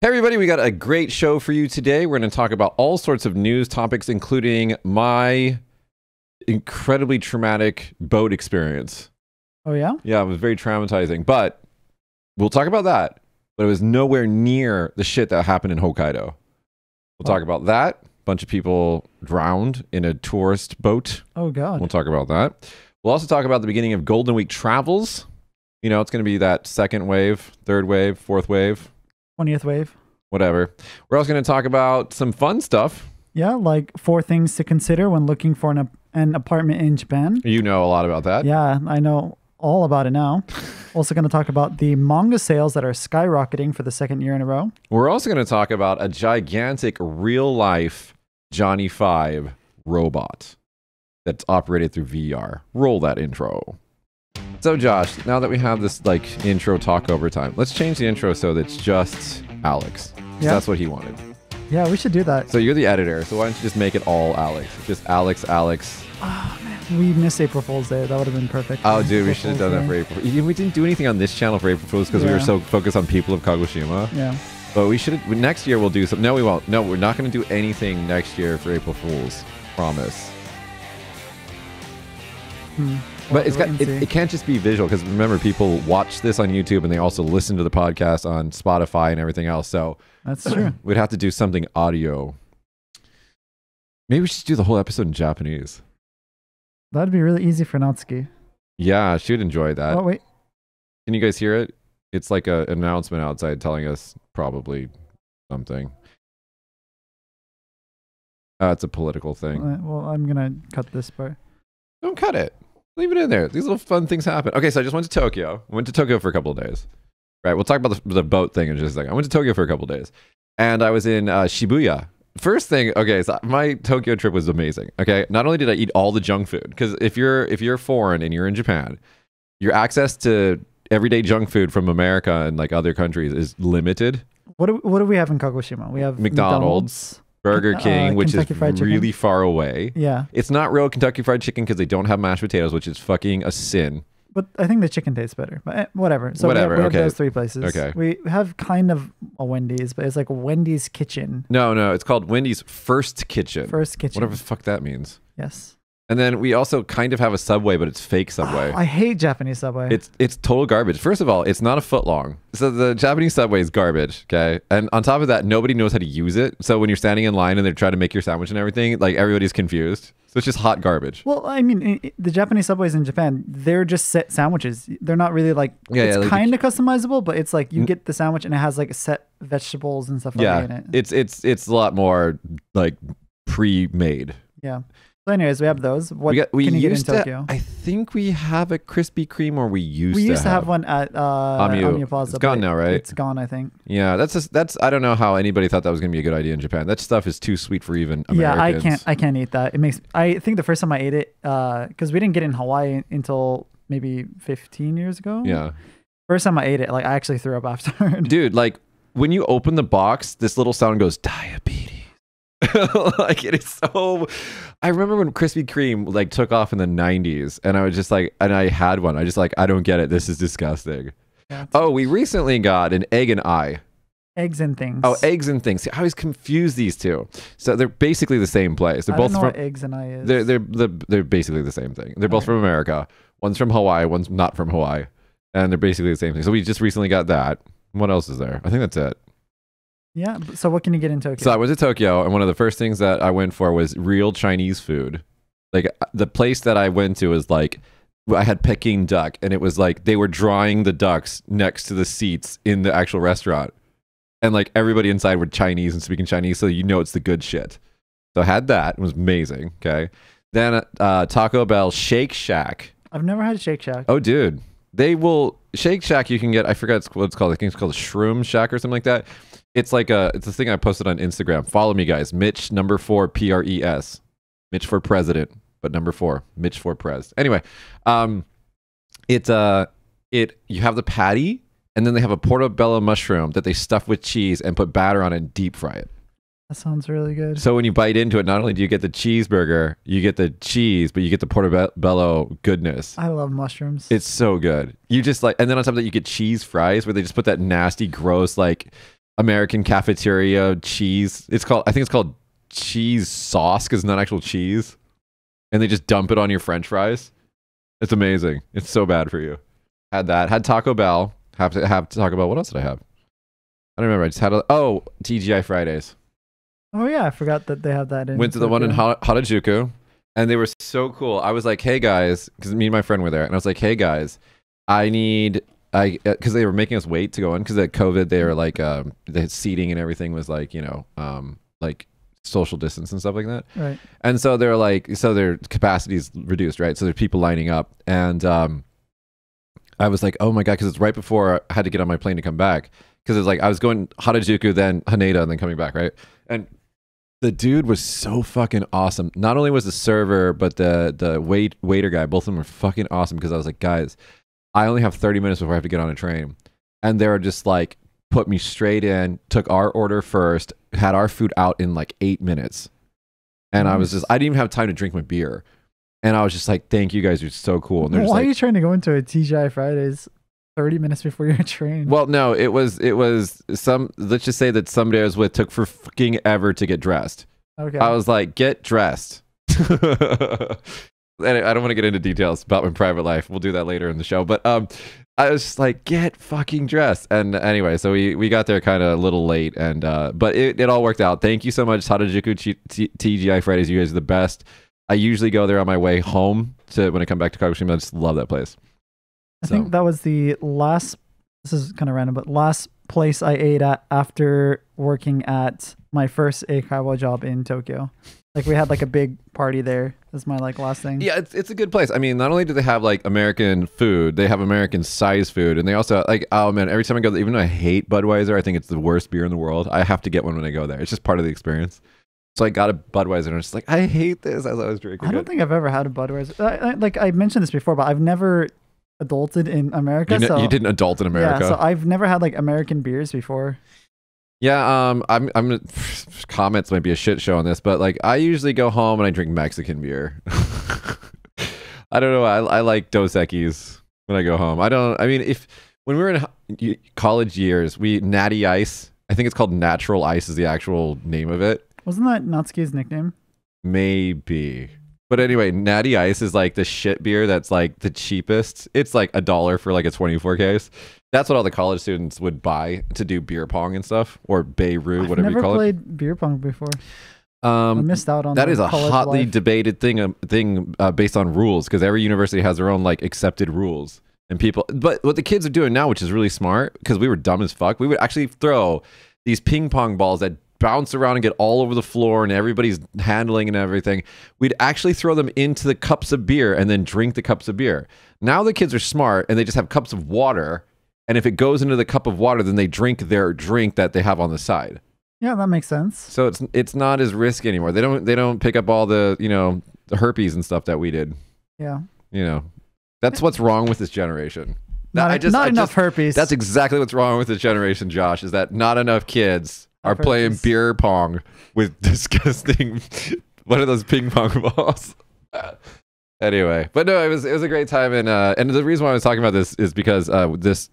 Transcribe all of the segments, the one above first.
Hey everybody, we got a great show for you today. We're going to talk about all sorts of news topics, including my incredibly traumatic boat experience. Oh yeah? Yeah, it was very traumatizing, but we'll talk about that. But it was nowhere near the shit that happened in Hokkaido. We'll talk about that. A bunch of people drowned in a tourist boat. Oh god. We'll talk about that. We'll also talk about the beginning of Golden Week travels. You know, it's going to be that second wave, third wave, fourth wave. 20th wave. Whatever. We're also going to talk about some fun stuff. Yeah, like 4 things to consider when looking for an apartment in Japan. You know a lot about that. Yeah, I know all about it now. Also going to talk about the manga sales that are skyrocketing for the 2nd year in a row. We're also going to talk about a gigantic real-life Johnny 5 robot that's operated through VR. Roll that intro. So Josh, now that we have this like intro talk over time, let's change the intro so that it's just Alex. Yeah. That's what he wanted. Yeah, we should do that. So you're the editor, so why don't you just make it all Alex? Just Alex. Oh man, we missed April Fool's Day. That would have been perfect. Oh dude, we should have done that for April. We didn't do anything on this channel for April Fools because we were so focused on people of Kagoshima. Yeah. But we should, next year we'll do some, no we won't. No, we're not going to do anything next year for April Fools. Promise. But it can't just be visual, because remember, people watch this on YouTube and they also listen to the podcast on Spotify and everything else. So that's true. We'd have to do something audio. Maybe we should do the whole episode in Japanese. That'd be really easy for Natsuki. Yeah, she'd enjoy that. Oh wait, can you guys hear it? It's like an announcement outside telling us probably something. It's a political thing. Well, I'm gonna cut this part. Don't cut it. Leave it in there. These little fun things happen. Okay, so I just went to Tokyo. I went to Tokyo for a couple of days. Right, we'll talk about the boat thing in just a second. I went to Tokyo for a couple of days. And I was in Shibuya. First thing, okay, so my Tokyo trip was amazing. Okay, not only did I eat all the junk food, because if you're foreign and you're in Japan, your access to everyday junk food from America and like other countries is limited. What do we have in Kagoshima? We have McDonald's. Burger King, which is really far away. Yeah. It's not real Kentucky Fried Chicken because they don't have mashed potatoes, which is fucking a sin. But I think the chicken tastes better. But whatever. So whatever. We have those 3 places. Okay. We have kind of a Wendy's, but it's like Wendy's Kitchen. No. It's called Wendy's First Kitchen. First Kitchen. Whatever the fuck that means. Yes. And then we also kind of have a Subway, but it's fake Subway. I hate Japanese Subway. It's total garbage. First of all, it's not a foot long. So the Japanese Subway is garbage, okay? And on top of that, nobody knows how to use it. So when you're standing in line and they're trying to make your sandwich and everything, like everybody's confused. So it's just hot garbage. Well, I mean, the Japanese Subways in Japan, they're just set sandwiches. They're not really like, it's kind of customizable, but it's like you get the sandwich and it has like set vegetables and stuff like in it. It's a lot more like pre-made. Yeah. So anyways, we have those. What can you get in Tokyo? I think we have a Krispy Kreme, or we used to have one at Amiya Plaza. It's gone now, right? It's gone, I think. Yeah, that's I don't know how anybody thought that was going to be a good idea in Japan. That stuff is too sweet for even Americans. Yeah, I can't eat that. I think the first time I ate it, because we didn't get it in Hawaii until maybe 15 years ago. Yeah. First time I ate it, like I actually threw up after. Dude, like when you open the box, this little sound goes, diabetes. Like it is so. I remember when Krispy Kreme like took off in the 90s, and I was just like, and I had one. I just like, I don't get it. This is disgusting. Yeah, we recently got an egg and I. Eggs and things. Oh, eggs and things. See, I always confuse these two. So they're basically the same place. They're both don't know from what eggs and I is. They're basically the same thing. They're both from America. One's from Hawaii. One's not from Hawaii, and they're basically the same thing. So we just recently got that. What else is there? I think that's it. Yeah. So what can you get in Tokyo? So I went to Tokyo, and one of the first things that I went for was real Chinese food. Like the place that I went to was like, I had Peking duck, and it was like they were drying the ducks next to the seats in the actual restaurant. And like everybody inside were Chinese and speaking Chinese, so you know it's the good shit. So I had that. It was amazing. Okay. Then Taco Bell Shake Shack. I've never had Shake Shack. Oh, dude. They will... Shake Shack you can get... I forgot what it's called. I think it's called a Shroom Shack or something like that. It's like it's a thing I posted on Instagram. Follow me, guys. Mitch #4 PRES. Mitch for president, but #4. Mitch for pres. Anyway, you have the patty, and then they have a portobello mushroom that they stuff with cheese and put batter on it and deep fry it. That sounds really good. So when you bite into it, not only do you get the cheeseburger, you get the cheese, but you get the portobello goodness. I love mushrooms. It's so good. You just like, and then on top of that, you get cheese fries where they just put that nasty, gross, like American cafeteria cheese. I think it's called cheese sauce because it's not actual cheese. And they just dump it on your French fries. It's amazing. It's so bad for you. Had that. Had Taco Bell. Have to talk about what else did I have? I don't remember. I just had Tgi Fridays. Oh yeah, I forgot that they have that in. Went to the one in Harajuku, and they were so cool. I was like, hey guys, because me and my friend were there, and I was like, hey guys, because they were making us wait to go in because at COVID they were like the seating and everything was like like social distance and stuff like that. Right. And so they're like, so their capacity is reduced, right? So there's people lining up, and I was like, oh my god, because it's right before I had to get on my plane to come back because it's like I was going Harajuku, then Haneda, and then coming back, right? And the dude was so fucking awesome. Not only was the server, but the waiter guy, both of them were fucking awesome because I was like, guys, I only have 30 minutes before I have to get on a train. And they were just like, put me straight in, took our order first, had our food out in like 8 minutes. And I didn't even have time to drink my beer. And I was just like, thank you guys, you're so cool. And why are you trying to go into a TGI Fridays 30 minutes before your train? Well, no, it was let's just say that somebody I was with took for fucking ever to get dressed. Okay. I was like, get dressed. And I don't want to get into details about my private life. We'll do that later in the show. But I was just like, get fucking dressed. And anyway, so we got there kind of a little late, and but it all worked out. Thank you so much, Harajuku TGI Fridays. You guys are the best. I usually go there on my way home when I come back to Kagoshima. I just love that place. I think that was the last, this is kind of random, but last place I ate at after working at my first Eikaiwa job in Tokyo. Like we had like a big party there. That's my like last thing. Yeah, it's a good place. I mean, not only do they have like American food, they have American size food, and they also like, oh man, every time I go there, even though I hate Budweiser, I think it's the worst beer in the world. I have to get one when I go there. It's just part of the experience. So I got a Budweiser, and I was just like, I hate this as I was drinking. I don't think I've ever had a Budweiser. Like I mentioned this before, but I've never adulted in America. You didn't adult in America. Yeah, so I've never had like American beers before. Yeah, I'm gonna comments might be a shit show on this, but like I usually go home and I drink Mexican beer. I don't know. I like Dos Equis when I go home. When we were in college years, Natty Ice. I think it's called Natural Ice is the actual name of it. Wasn't that Natsuki's nickname? Maybe. But anyway, Natty Ice is like the shit beer that's like the cheapest. It's like $1 for like a 24 case. That's what all the college students would buy to do beer pong and stuff, or Beirut, whatever you call it. I've never played beer pong before. I missed out on that. Is a hotly debated thing based on rules, because every university has their own like accepted rules. And but what the kids are doing now, which is really smart, because we were dumb as fuck, we would actually throw these ping pong balls that bounce around and get all over the floor and everybody's handling and everything. We'd actually throw them into the cups of beer and then drink the cups of beer. Now the kids are smart and they just have cups of water, and if it goes into the cup of water, then they drink their drink that they have on the side. Yeah, that makes sense. So it's not as risky anymore. They don't pick up all the the herpes and stuff that we did. Yeah. That's what's wrong with this generation. Not enough herpes. That's exactly what's wrong with this generation, Josh, is that not enough kids are playing beer pong with disgusting, what are those ping pong balls? Anyway, but no, it was a great time. And the reason why I was talking about this is because this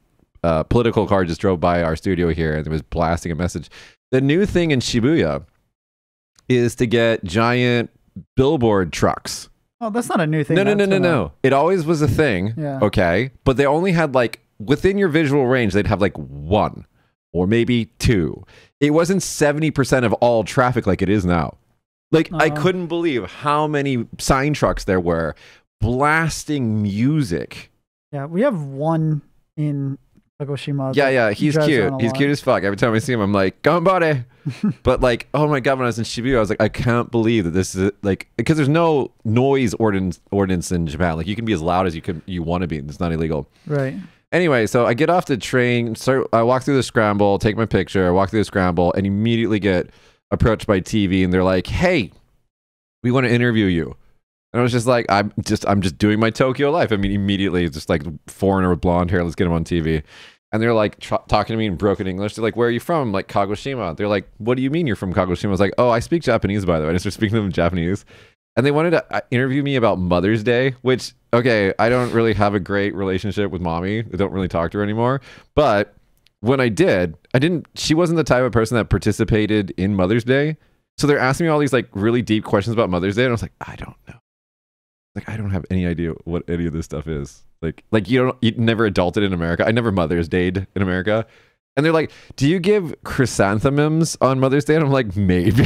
political car just drove by our studio here and it was blasting a message. The new thing in Shibuya is to get giant billboard trucks. Oh, that's not a new thing. No. It always was a thing. Yeah. Okay. But they only had like, within your visual range, they'd have like one or maybe two. It wasn't 70% of all traffic like it is now. Like, I couldn't believe how many sign trucks there were blasting music. Yeah, we have one in Kagoshima. Yeah, he's cute. He's cute as fuck. Every time I see him, I'm like, "Ganbare!" But like, oh my god, when I was in Shibuya, I was like, I can't believe that this is like, because there's no noise ordinance in Japan. Like, you can be as loud as you want to be. It's not illegal. Right. Anyway, so I get off the train, I walk through the scramble, take my picture, I walk through the scramble, and immediately get approached by TV, and they're like, "Hey, we want to interview you." And I was just like, I'm just doing my Tokyo life. I mean, immediately, just like foreigner with blonde hair, let's get him on TV. And they're like talking to me in broken English. They're like, "Where are you from?" I'm like, "Kagoshima." They're like, "What do you mean you're from Kagoshima?" I was like, "Oh, I speak Japanese, by the way." I started speaking to them in Japanese. And they wanted to interview me about Mother's Day, which, okay, I don't really have a great relationship with mommy. I don't really talk to her anymore. But when I didn't, she wasn't the type of person that participated in Mother's Day. So they're asking me all these like really deep questions about Mother's Day. And I was like, I don't know. Like, I don't have any idea what any of this stuff is. Like you never adulted in America. I never Mother's Day'd in America. And they're like, do you give chrysanthemums on Mother's Day? And I'm like, maybe.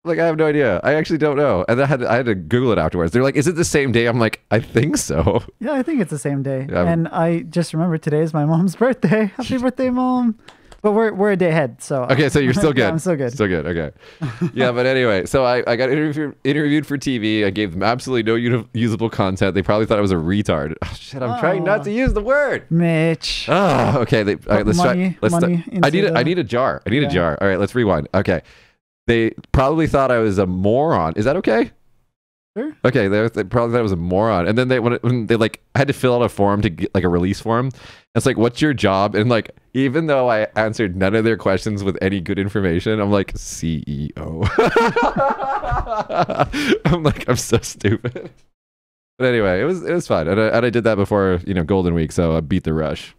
Like, I have no idea. I actually don't know. And I had to Google it afterwards. They're like, is it the same day? I'm like, I think so. Yeah, I think it's the same day. Yeah, and I just remember today is my mom's birthday. Happy birthday, Mom. But we're a day ahead, so okay. So you're still good. Yeah, I'm still good. Still good. Okay. Yeah, but anyway, so I got interviewed for TV. I gave them absolutely no usable content. They probably thought I was a retard. Oh, shit, I'm trying not to use the word. Mitch. Oh, okay. All right, let's try. I need a jar. I need a jar. All right, let's rewind. Okay. They probably thought I was a moron. Is that okay? Sure. Okay, they probably thought I was a moron. And then when they like, I had to fill out a form to get like a release form. It's like, what's your job? And like, even though I answered none of their questions with any good information, I'm like, CEO. I'm like, I'm so stupid. But anyway, it was fun. And I did that before, Golden Week, so I beat the rush.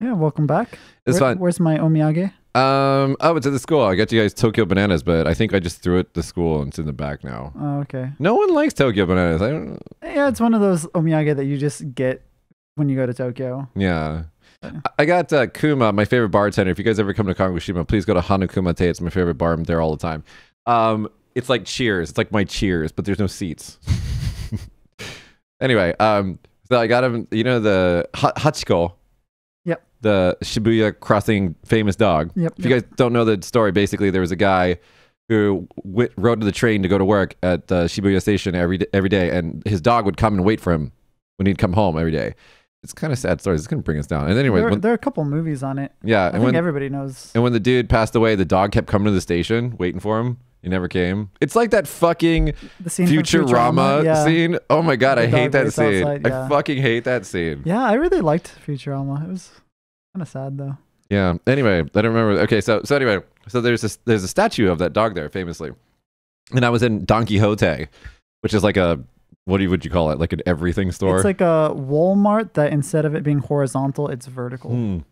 Yeah, welcome back. It's fun. Where's my omiyage? Oh, it's at the school. I got you guys Tokyo bananas, but I think I just threw it to school and it's in the back now. Oh, okay. No one likes Tokyo bananas. I don't. Yeah, it's one of those omiyage that you just get when you go to Tokyo. Yeah. I got Kuma, my favorite bartender. If you guys ever come to Kagoshima, please go to Hanukuma Te. It's my favorite bar. I'm there all the time. It's like Cheers. It's like my Cheers, but there's no seats. Anyway, so I got him, the Hachiko. Yep. The Shibuya crossing famous dog. Yep. If you guys don't know the story, basically there was a guy who rode to the train to go to work at Shibuya station every day, and his dog would come and wait for him when he'd come home every day. It's kind of sad story. It's going to bring us down. And anyway, there are a couple movies on it. Yeah. I think everybody knows. And when the dude passed away, the dog kept coming to the station waiting for him. He never came. It's like that fucking Futurama scene. Oh my God, I hate that scene. Outside, I fucking hate that scene. Yeah, I really liked Futurama. It was kind of sad though. Yeah. Anyway, I don't remember. Okay, so anyway, there's a statue of that dog there, famously. And I was in Don Quixote, which is like a, what would you call it? Like an everything store? It's like a Walmart that instead of it being horizontal, it's vertical.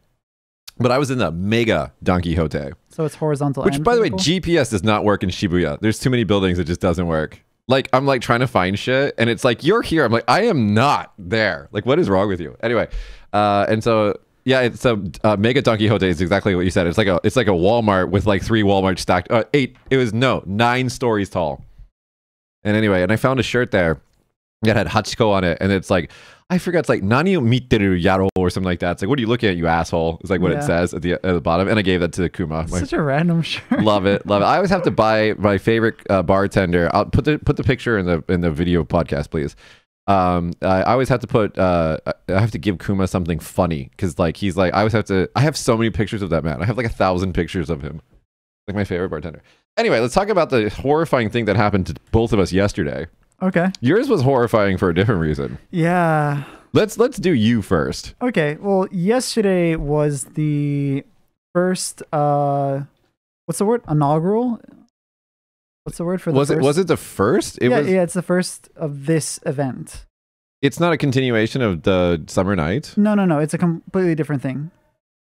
But I was in the Mega Don Quixote. So it's horizontal. Which, by the way, GPS does not work in Shibuya. There's too many buildings. It just doesn't work. Like, I'm like trying to find shit, and it's like, you're here. I'm like, I am not there. Like, what is wrong with you? Anyway, and so yeah, it's a Mega Don Quixote is exactly what you said. It's like a Walmart with like 3 Walmarts stacked. 8. It was 9 stories tall. And anyway, and I found a shirt there that had Hachiko on it, and it's like, I forgot, it's like Nani o mitteru yaro or something like that. It's like, what are you looking at, you asshole? It's like what it says at the bottom, and I gave that to Kuma. Such a random shirt. Love it. I always have to buy my favorite bartender. I'll put the picture in the video podcast, please. I always have to put I have to give Kuma something funny because like he's like, I have so many pictures of that man. I have like 1,000 pictures of him. Like my favorite bartender. Anyway, let's talk about the horrifying thing that happened to both of us yesterday. Okay. Yours was horrifying for a different reason. Yeah. Let's do you first. Okay. Well, yesterday was the first what's the word? Inaugural? What's the word for the first? Was it the first? Yeah, it's the first of this event. It's not a continuation of the summer night? No. It's a completely different thing.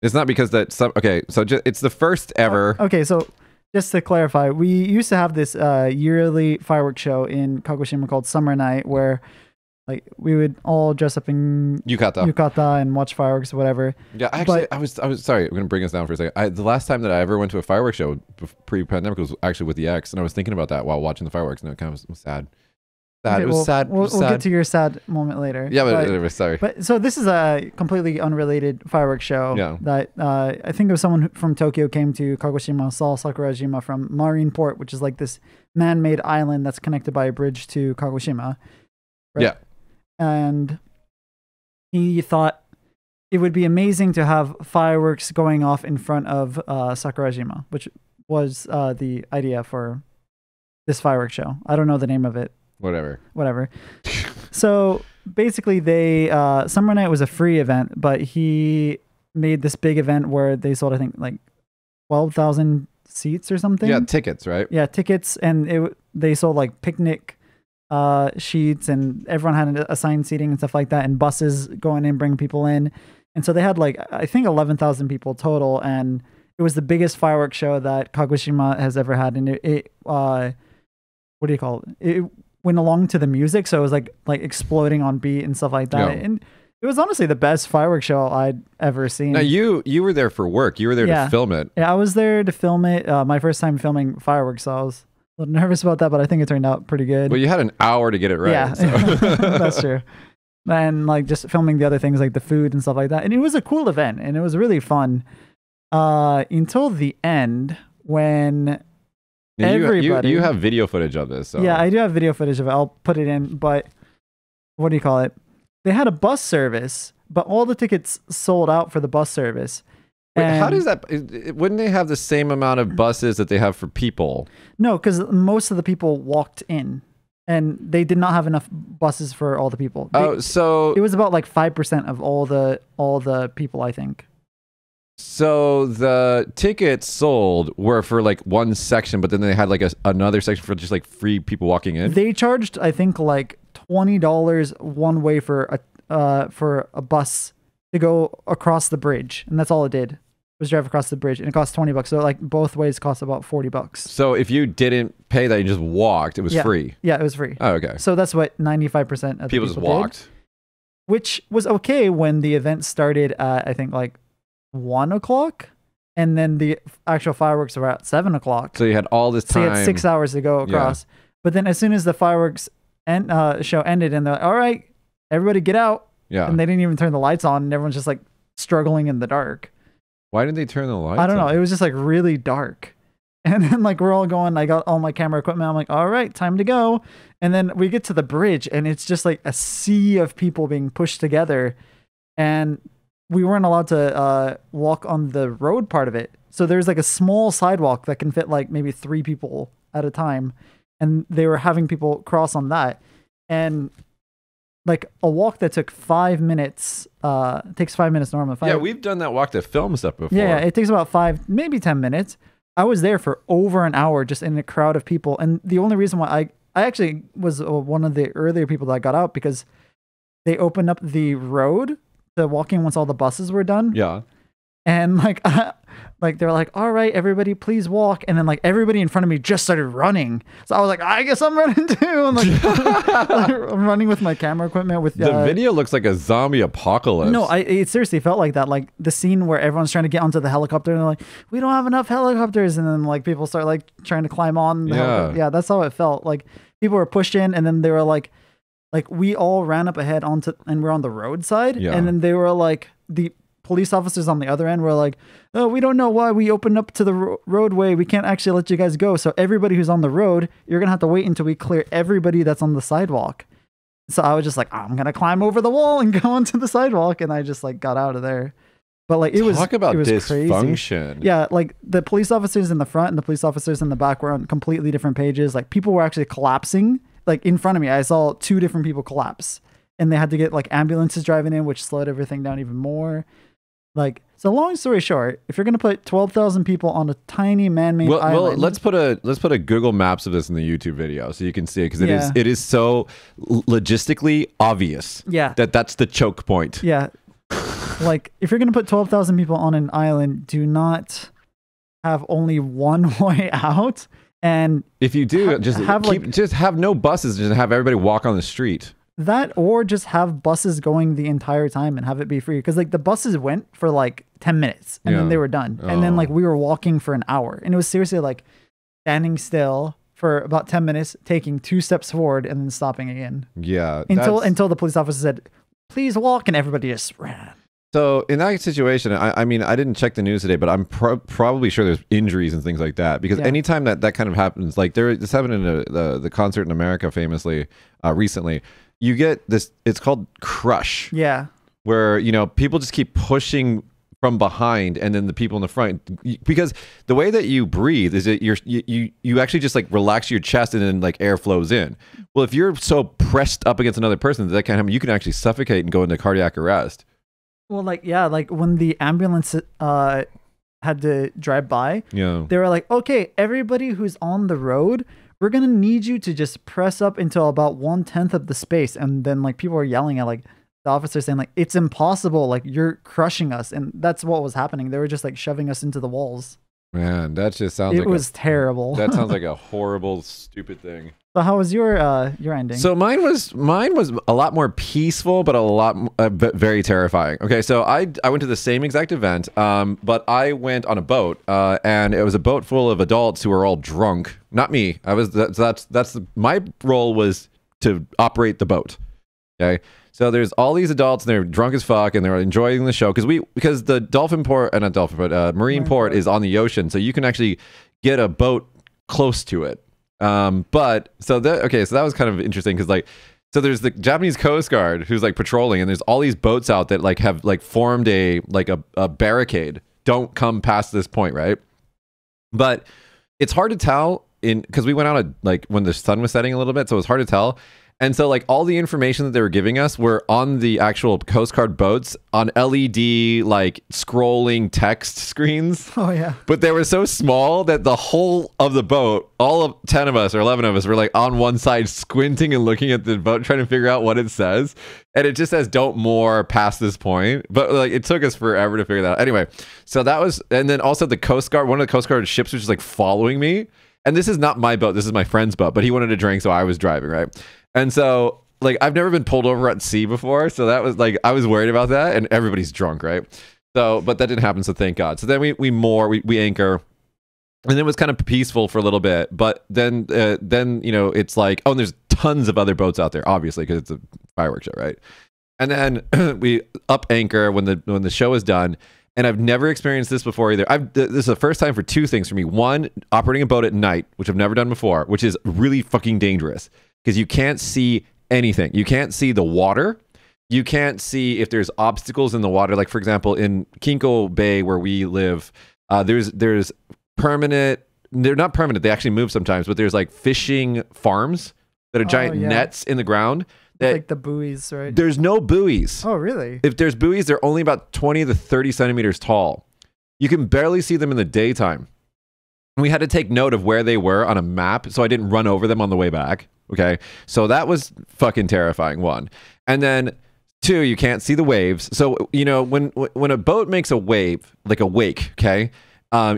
It's not because it's the first ever. Okay, so just to clarify, we used to have this yearly fireworks show in Kagoshima called Summer Night, where like we would all dress up in yukata and watch fireworks or whatever. Yeah, actually, I was sorry. I'm going to bring us down for a second. The last time that I ever went to a fireworks show pre-pandemic was actually with the ex, and I was thinking about that while watching the fireworks, and it kind of was sad. Okay, it was sad. We'll get to your sad moment later. Yeah, but sorry. But so this is a completely unrelated fireworks show. Yeah. That I think it was someone from Tokyo came to Kagoshima, saw Sakurajima from Marine Port, which is like this man-made island that's connected by a bridge to Kagoshima. Right? Yeah. And he thought it would be amazing to have fireworks going off in front of Sakurajima, which was the idea for this fireworks show. I don't know the name of it. Whatever. So basically Summer Night was a free event, but he made this big event where they sold, I think, like 12,000 seats or something. Yeah, tickets, right? Yeah, tickets. And they sold like picnic sheets, and everyone had assigned seating and stuff like that, and buses going in, bringing people in. And so they had like, I think 11,000 people total. And it was the biggest fireworks show that Kagoshima has ever had. And it what do you call it? It went along to the music. So it was like exploding on beat and stuff like that. Yeah. And it was honestly the best fireworks show I'd ever seen. Now you were there for work. You were there to film it. Yeah, I was there to film it. My first time filming fireworks, so I was a little nervous about that, but I think it turned out pretty good. Well, you had an hour to get it right. Yeah, so. That's true. And like just filming the other things like the food and stuff like that. And it was a cool event and it was really fun until the end when everybody... You have video footage of this. So. Yeah, I do have video footage of it. I'll put it in, but what do you call it? They had a bus service, but all the tickets sold out for the bus service. Wait, how does that... Wouldn't they have the same amount of buses that they have for people? No, because most of the people walked in, and they did not have enough buses for all the people. So... It was about like 5% of all the people, I think. So the tickets sold were for like one section, but then they had like another section for just like free people walking in? They charged, I think, like $20 one way for a bus to go across the bridge, and that's all it did was drive across the bridge, and it cost $20. So like both ways cost about $40. So if you didn't pay that, you just walked, it was free. Yeah, it was free. Oh, okay. So that's what 95% of people just walked, did, which was okay when the event started at I think like 1 o'clock, and then the actual fireworks were at 7 o'clock. So you had all this time. So you had 6 hours to go across. Yeah. But then as soon as the fireworks show ended, and they're like, all right, everybody get out. Yeah. And they didn't even turn the lights on, and everyone's just like struggling in the dark. Why didn't they turn the lights on? I don't know. It was just like really dark. And then like we're all going, I got all my camera equipment. I'm like, all right, time to go. And then we get to the bridge, and it's just like a sea of people being pushed together. And we weren't allowed to walk on the road part of it. So there's like a small sidewalk that can fit like maybe 3 people at a time. And they were having people cross on that. And like a walk that took 5 minutes, takes 5 minutes normally. Yeah, we've done that walk to film stuff before. Yeah, it takes about 5, maybe 10 minutes. I was there for over an hour just in a crowd of people. And the only reason why I actually was one of the earlier people that got out, because they opened up the road to walking once all the buses were done. Yeah. And like they're like, all right, everybody please walk. And then like everybody in front of me just started running. So I was like, I guess I'm running too. I'm like, I'm running with my camera equipment with the video looks like a zombie apocalypse. No, it seriously felt like that. Like the scene where everyone's trying to get onto the helicopter and they're like, we don't have enough helicopters. And then like people start like trying to climb on. Yeah, that's how it felt. Like people were pushed in, and then they were like we all ran up ahead and we're on the roadside. Yeah. And then they were like, the police officers on the other end were like, oh, we don't know why we opened up to the roadway. We can't actually let you guys go. So everybody who's on the road, you're going to have to wait until we clear everybody that's on the sidewalk. So I was just like, I'm going to climb over the wall and go onto the sidewalk. And I just like got out of there. But like, Talk about crazy. dysfunction. Yeah. Like the police officers in the front and the police officers in the back were on completely different pages. Like people were actually collapsing. Like in front of me, I saw 2 different people collapse, and they had to get like ambulances driving in, which slowed everything down even more. Like, so long story short, if you're going to put 12,000 people on a tiny man-made island. Well, let's put a Google Maps of this in the YouTube video so you can see it, because it is so logistically obvious. Yeah. That's the choke point. Yeah. Like if you're going to put 12,000 people on an island, do not have only one way out. And if you do, just have no buses, just have everybody walk on the street. That, or just have buses going the entire time and have it be free. Because like the buses went for like 10 minutes and then they were done. And then like we were walking for an hour, and it was seriously like standing still for about 10 minutes, taking 2 steps forward and then stopping again. Yeah. Until the police officer said, please walk, and everybody just ran. So in that situation, I mean, I didn't check the news today, but I'm probably sure there's injuries and things like that, because anytime that kind of happens, like this happened in the concert in America famously recently, you get this, it's called crush. Yeah. Where, people just keep pushing from behind, and then the people in the front, because the way that you breathe is that you actually just like relax your chest, and then like air flows in. Well, if you're so pressed up against another person that can happen, you can actually suffocate and go into cardiac arrest. Well, like when the ambulance had to drive by, they were like, okay, everybody who's on the road, we're gonna need you to just press up until about 1/10 of the space. And then like people were yelling at like the officer saying like, it's impossible, like you're crushing us. And that's what was happening. They were just like shoving us into the walls. Man, that just sounds like it was terrible. That sounds like a horrible, stupid thing. So how was your ending? So mine was a lot more peaceful, but a lot very terrifying. Okay, so I went to the same exact event, but I went on a boat, and it was a boat full of adults who were all drunk. Not me. My role was to operate the boat. Okay, so there's all these adults and they're drunk as fuck and they're enjoying the show because the dolphin port, not dolphin port, marine port is on the ocean, so you can actually get a boat close to it. So that was kind of interesting because like, so there's the Japanese Coast Guard who's like patrolling, and there's all these boats out that like have like formed a barricade. Don't come past this point, right? But it's hard to tell because we went out at like when the sun was setting a little bit, so it was hard to tell. And so like all the information that they were giving us were on the actual Coast Guard boats on LED like scrolling text screens. Oh yeah. But they were so small that the whole of the boat, all of 10 of us or 11 of us were like on one side squinting and looking at the boat trying to figure out what it says. And it just says don't moor past this point. But like it took us forever to figure that out. Anyway, so that was, and then also the Coast Guard, one of the Coast Guard ships was just like following me. And this is not my boat, this is my friend's boat, but he wanted to drink, so I was driving, right? And so, like, I've never been pulled over at sea before, so that was, like, I was worried about that, and everybody's drunk, right? So, but that didn't happen, so thank God. So then we anchor, and it was kind of peaceful for a little bit, but then, you know, it's like, oh, and there's tons of other boats out there, obviously, because it's a fireworks show, right? And then we up anchor when the show is done, and I've never experienced this before either. This is the first time for two things for me. One, operating a boat at night, which I've never done before, which is really fucking dangerous. Because you can't see anything. You can't see the water. You can't see if there's obstacles in the water. Like, for example, in Kinko Bay, where we live, there's permanent... They're not permanent. They actually move sometimes. But there's, like, fishing farms that are giant nets in the ground. That, like the buoys, right? There's no buoys. Oh, really? If there's buoys, they're only about 20 to 30 centimeters tall. You can barely see them in the daytime. We had to take note of where they were on a map, so I didn't run over them on the way back. Okay, so that was fucking terrifying, one. And then two, you can't see the waves. So, you know, when a boat makes a wave, like a wake, okay,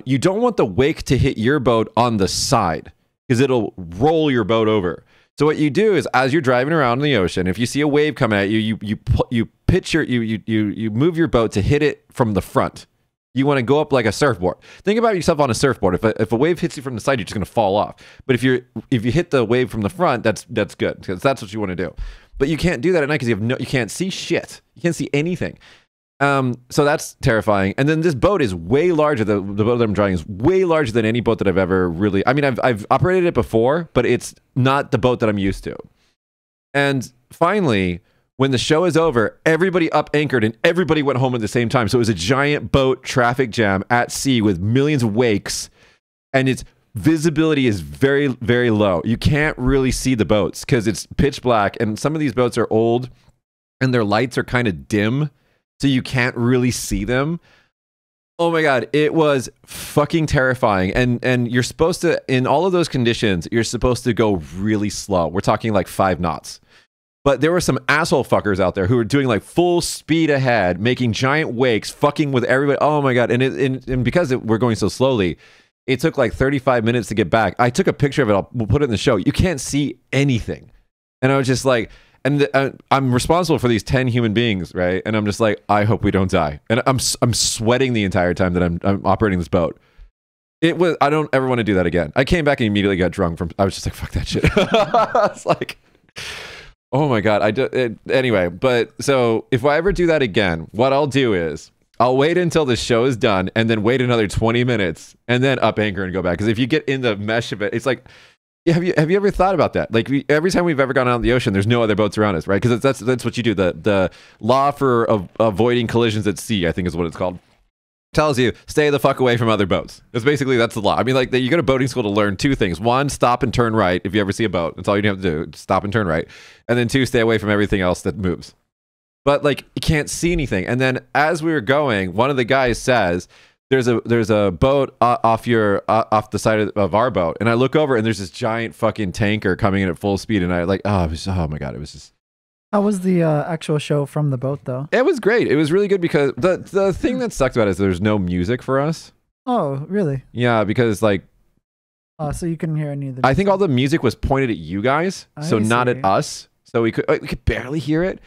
you don't want the wake to hit your boat on the side because it'll roll your boat over. So what you do is, as you're driving around in the ocean, if you see a wave coming at you, you move your boat to hit it from the front. You want to go up like a surfboard. Think about yourself on a surfboard. If a wave hits you from the side, you're just going to fall off. But if you hit the wave from the front, that's good, because that's what you want to do. But you can't do that at night because you can't see shit. You can't see anything. So that's terrifying. And then this boat is way larger. The boat that I'm driving is way larger than any boat that I've ever really. I mean, I've operated it before, but it's not the boat that I'm used to. And finally, when the show is over, everybody up anchored and everybody went home at the same time. So it was a giant boat traffic jam at sea with millions of wakes, and its visibility is very, very low. You can't really see the boats because it's pitch black, and some of these boats are old and their lights are kind of dim, so you can't really see them. Oh my God, it was fucking terrifying. And you're supposed to, in all of those conditions, you're supposed to go really slow. We're talking like 5 knots. But there were some asshole fuckers out there who were doing like full speed ahead, making giant wakes, fucking with everybody. Oh my God. And because we're going so slowly, it took like 35 minutes to get back. I took a picture of it. We'll put it in the show. You can't see anything. And I was just like, I'm responsible for these 10 human beings, right? And I'm just like, I hope we don't die. And I'm sweating the entire time that I'm operating this boat. I don't ever want to do that again. I came back and immediately got drunk I was just like, fuck that shit. It's like... Oh my God. Anyway, but so if I ever do that again, what I'll do is I'll wait until the show is done and then wait another 20 minutes and then up anchor and go back. Because if you get in the mesh of it, it's like, have you ever thought about that? Like every time we've ever gone out in the ocean, there's no other boats around us, right? Because that's what you do. The law for avoiding collisions at sea, I think is what it's called. Tells you stay the fuck away from other boats. That's the law. I mean, like you go to boating school to learn 2 things. 1, stop and turn right. If you ever see a boat, that's all you have to do. Stop and turn right. And then 2, stay away from everything else that moves. But like you can't see anything. And then as we were going, one of the guys says, "There's a boat off the side of our boat." And I look over and there's this giant fucking tanker coming in at full speed. And I like, oh my God, it was just How was the actual show from the boat, though? It was great. It was really good because the thing that sucked about it is there's no music for us. Oh, really? Yeah, because like, so you couldn't hear any of the. I think all the music was pointed at you guys, so not at us. So we could barely hear it.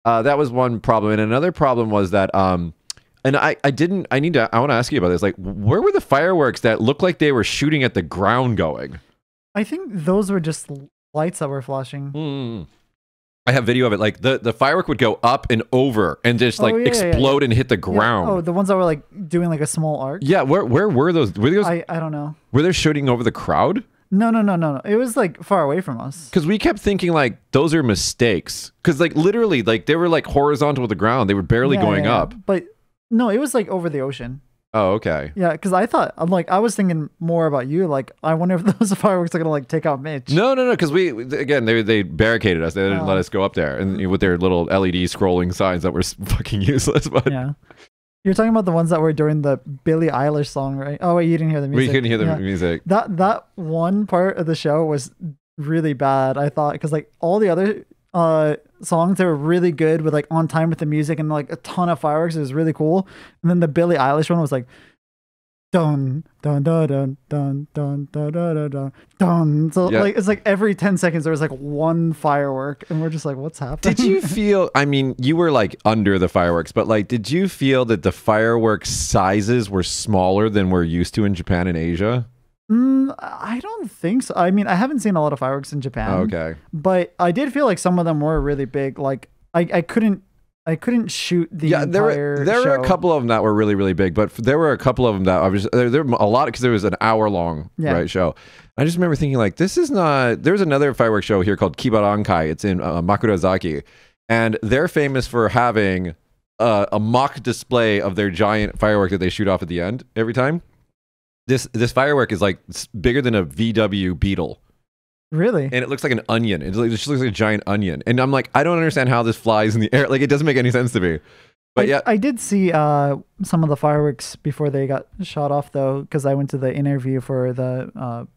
That was one problem, and another problem was that and I want to ask you about this. Like, where were the fireworks that looked like they were shooting at the ground going? I think those were just lights that were flashing. I have video of it. Like the firework would go up and over and just explode and hit the ground. Oh, the ones that were like doing like a small arc. Yeah, where were those? Were those? I don't know. Were they shooting over the crowd? No. It was like far away from us. Because we kept thinking like those are mistakes. Because like literally like they were like horizontal with the ground. They were barely going up. But no, it was like over the ocean. Oh, okay. Yeah, because I was thinking more about you. Like, I wonder if those fireworks are gonna like take out Mitch. No. Because they barricaded us. They didn't let us go up there, and with their little LED scrolling signs that were fucking useless. But yeah, you're talking about the ones that were during the Billie Eilish song, right? Oh wait, you didn't hear the music. We couldn't hear the music. That one part of the show was really bad. I thought because like all the other songs, they were really good with like on time with the music and like a ton of fireworks. It was really cool. And then the Billie Eilish one was like dun dun dun dun dun dun dun dun dun dun. So like it's like every 10 seconds there was like one firework, and we're just like, what's happening? Did you feel? I mean, you were like under the fireworks, but like, did you feel that the fireworks sizes were smaller than we're used to in Japan and Asia? I don't think so. I mean, I haven't seen a lot of fireworks in Japan. Oh, okay. But I did feel like some of them were really big. Like I couldn't shoot the entire there show. were a couple of them that were really, really big, but there were a couple of them that there were a lot because there was an hour-long show. I just remember thinking like, this is not... There's another fireworks show here called Kibarankai. It's in Makurazaki, and they're famous for having a mock display of their giant firework that they shoot off at the end every time. This firework is like bigger than a VW Beetle. Really? And it looks like an onion. It just looks like a giant onion. And I'm like, I don't understand how this flies in the air. Like, it doesn't make any sense to me. But I did see some of the fireworks before they got shot off, though, because I went to the interview for the...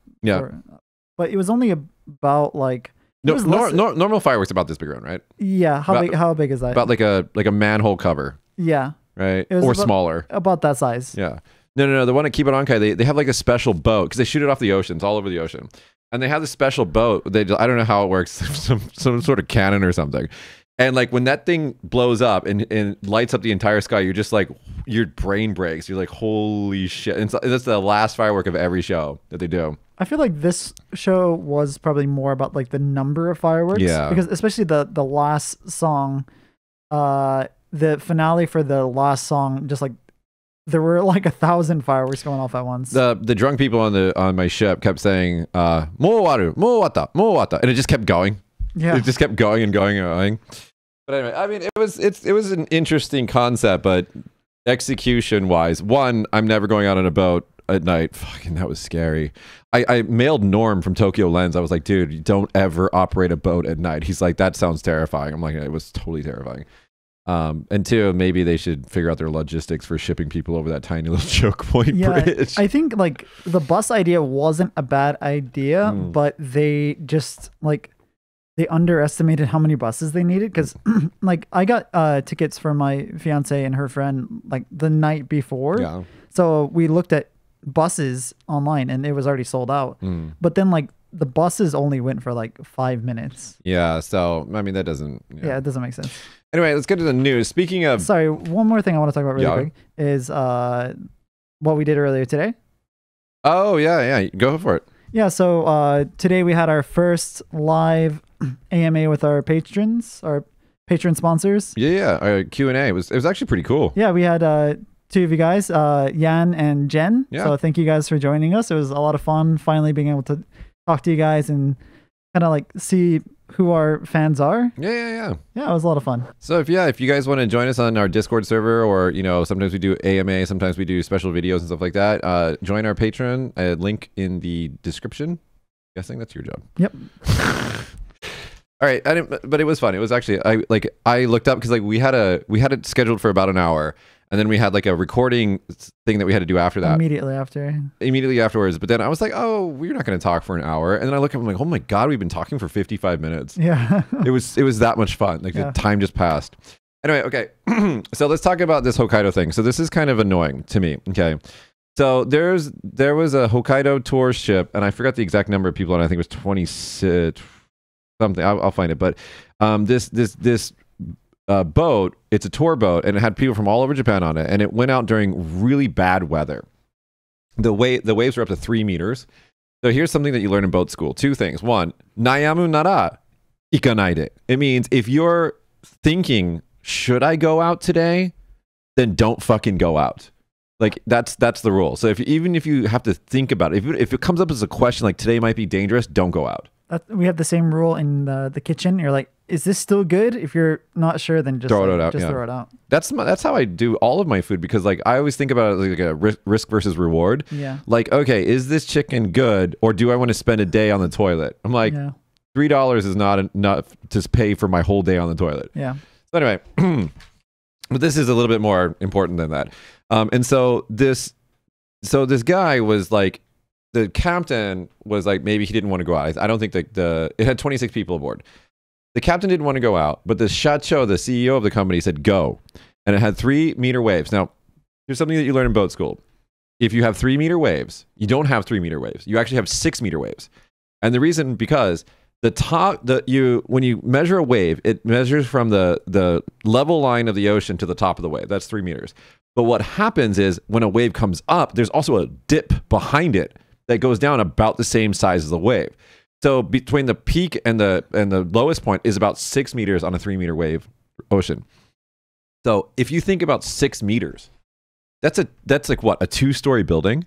but it was only about like... normal fireworks about this big around, right? Yeah. How big is that? About like a manhole cover. Yeah. Right? Or smaller. About that size. Yeah. No. The one at Kibarankai, they have like a special boat because they shoot it off the ocean. It's all over the ocean. And they have this special boat. I don't know how it works. some sort of cannon or something. And like when that thing blows up and lights up the entire sky, you're just like, your brain breaks. You're like, holy shit. And that's the last firework of every show that they do. I feel like this show was probably more about like the number of fireworks. Yeah. Because especially the last song, the finale for the last song, just like there were like 1,000 fireworks going off at once. The drunk people on my ship kept saying, "Mo waru, mo wata, mo wata," and it just kept going. Yeah, it just kept going and going and going. But anyway, I mean, it was an interesting concept, but execution wise, I'm never going out on a boat at night. Fucking, that was scary. I mailed Norm from Tokyo Lens. I was like, dude, don't ever operate a boat at night. He's like, that sounds terrifying. I'm like, it was totally terrifying. And two, maybe they should figure out their logistics for shipping people over that tiny little choke point bridge. I think like the bus idea wasn't a bad idea, but they just like they underestimated how many buses they needed. Because like I got tickets for my fiance and her friend like the night before. Yeah. So we looked at buses online and it was already sold out. But then like the buses only went for like 5 minutes. Yeah. So I mean that doesn't. Yeah, it doesn't make sense. Anyway, let's get to the news. Speaking of... Sorry, one more thing I want to talk about really quick is what we did earlier today. Oh, yeah. Go for it. Yeah, so today we had our first live AMA with our patrons, our patron sponsors. Yeah. Our Q&A. It was actually pretty cool. Yeah, we had two of you guys, Yan and Jen. Yeah. So thank you guys for joining us. It was a lot of fun finally being able to talk to you guys and kind of like see who our fans are. Yeah, it was a lot of fun. So if you guys want to join us on our Discord server, or sometimes we do AMA, sometimes we do special videos and stuff like that, join our Patreon. Link in the description. Guessing that's your job. Yep. All right, but it was fun. It was actually I looked up because like we had it scheduled for about an hour, And then we had like a recording thing that we had to do after that. Immediately afterwards. But then I was like, oh, we're not going to talk for an hour. And then I look up, I'm like, oh my God, we've been talking for 55 minutes. Yeah. It was that much fun. Like the time just passed. Anyway, okay. So let's talk about this Hokkaido thing. So this is kind of annoying to me. Okay. So there was a Hokkaido tour ship, and I forgot the exact number of people, and I think it was 26 something. I'll find it. But this boat, it's a tour boat, and it had people from all over Japan on it, and it went out during really bad weather. The waves were up to 3 meters. So here's something that you learn in boat school. 2 things. 1, nayamu nara ikanaide. It means if you're thinking, should I go out today? Then don't fucking go out. Like that's the rule. So even if you have to think about it, if it comes up as a question like today might be dangerous, don't go out. We have the same rule in the kitchen. You're like, is this still good? If you're not sure, then just throw it out. Throw it out. That's how I do all of my food, because like I always think about it like a risk versus reward. Yeah. Like, okay, is this chicken good, or do I want to spend a day on the toilet? I'm like, $3 is not enough to pay for my whole day on the toilet. Yeah. So anyway, but this is a little bit more important than that. And so this guy was like, the captain was like, maybe he didn't want to go out. I don't think that it had 26 people aboard. The captain didn't want to go out, but the Shacho, the CEO of the company, said go. And it had 3-meter waves. Now, here's something that you learn in boat school. If you have 3-meter waves, you don't have 3-meter waves. You actually have 6-meter waves. And the reason, because when you measure a wave, it measures from the level line of the ocean to the top of the wave. That's 3 meters. But what happens is when a wave comes up, there's also a dip behind it that goes down about the same size as the wave. So between the peak and the lowest point is about 6 meters on a 3-meter wave ocean. So if you think about 6 meters, that's like what, a 2-story building?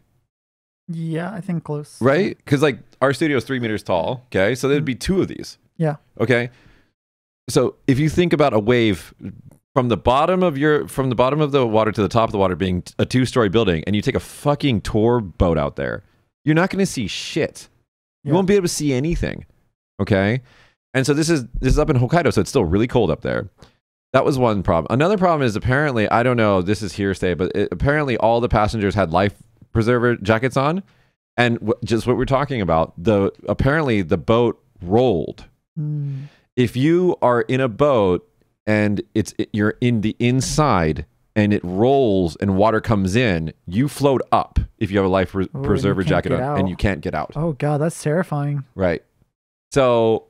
Yeah, I think close. Right? Because like our studio is 3 meters tall. Okay, so there'd be 2 of these. Yeah. Okay. So if you think about a wave from the bottom of the water to the top of the water being a 2-story building, and you take a fucking tour boat out there, you're not going to see shit. You won't be able to see anything. Okay. And so this is up in Hokkaido, so it's still really cold up there. That was one problem. Another problem is apparently, I don't know, this is hearsay, but apparently all the passengers had life preserver jackets on, and just what we're talking about, apparently the boat rolled. If you are in a boat and you're in the inside and it rolls and water comes in, you float up if you have a life preserver jacket on, and you can't get out. Oh God, that's terrifying. Right. So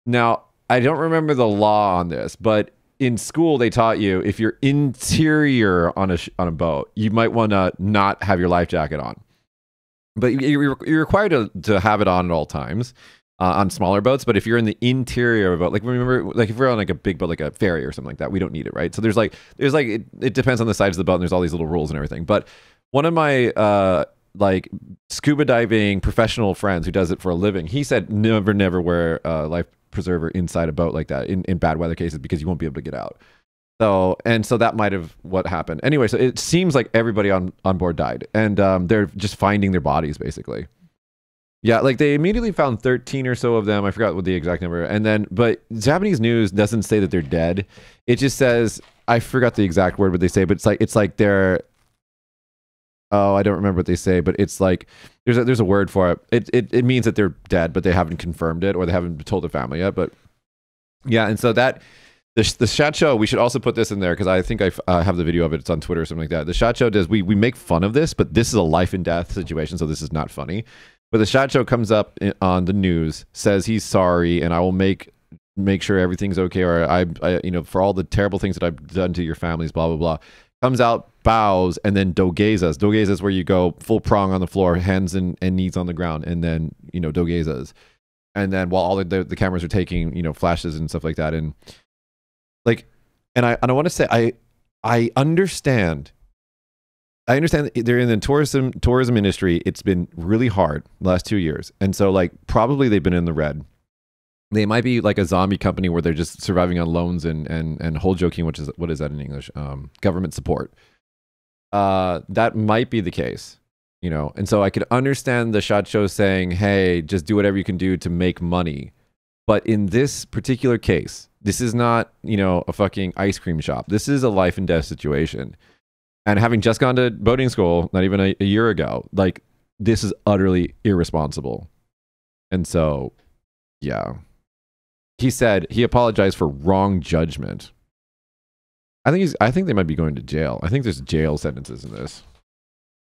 now I don't remember the law on this, but in school they taught you if you're interior on a boat, you might want to not have your life jacket on, but you're required to have it on at all times on smaller boats. But if you're in the interior of a boat, like remember, like if we're on like a big boat, like a ferry or something like that, we don't need it, right? So there's it depends on the size of the boat, and there's all these little rules and everything. But one of my like scuba diving professional friends who does it for a living, he said never wear a life preserver inside a boat like that in bad weather cases, because you won't be able to get out. So that might have what happened. Anyway, so it seems like everybody on board died, and they're just finding their bodies basically. Yeah, like they immediately found 13 or so of them. I forgot what the exact number. But Japanese news doesn't say that they're dead. It just says, I forgot the exact word what they say, but it's like they're, oh, I don't remember what they say, but it's like there's a word for it. It means that they're dead, but they haven't confirmed it, or they haven't told the family yet. But yeah, and so that the Shot Show, we should also put this in there, because I think I have the video of it. It's on Twitter or something like that. The Shot Show does, we make fun of this, but this is a life and death situation, so this is not funny. But the Shot Show comes up on the news, says he's sorry, and I will make sure everything's okay, or I for all the terrible things that I've done to your families, blah blah blah. Comes out, bows, and then dogezas. Dogezas is where you go full prong on the floor, hands and knees on the ground, and then dogezas. And then while all the cameras are taking flashes and stuff like that, and I want to say I understand. I understand that they're in the tourism industry. It's been really hard the last 2 years. And so probably they've been in the red. They might be like a zombie company where they're just surviving on loans and whole joking, which is, what is that in English? Government support. That might be the case, And so I could understand the Shot Show saying, hey, just do whatever you can do to make money. But in this particular case, this is not, a fucking ice cream shop. This is a life and death situation. And having just gone to boating school, not even a year ago, like this is utterly irresponsible. And so, yeah. He said he apologized for wrong judgment. I think they might be going to jail. I think there's jail sentences in this.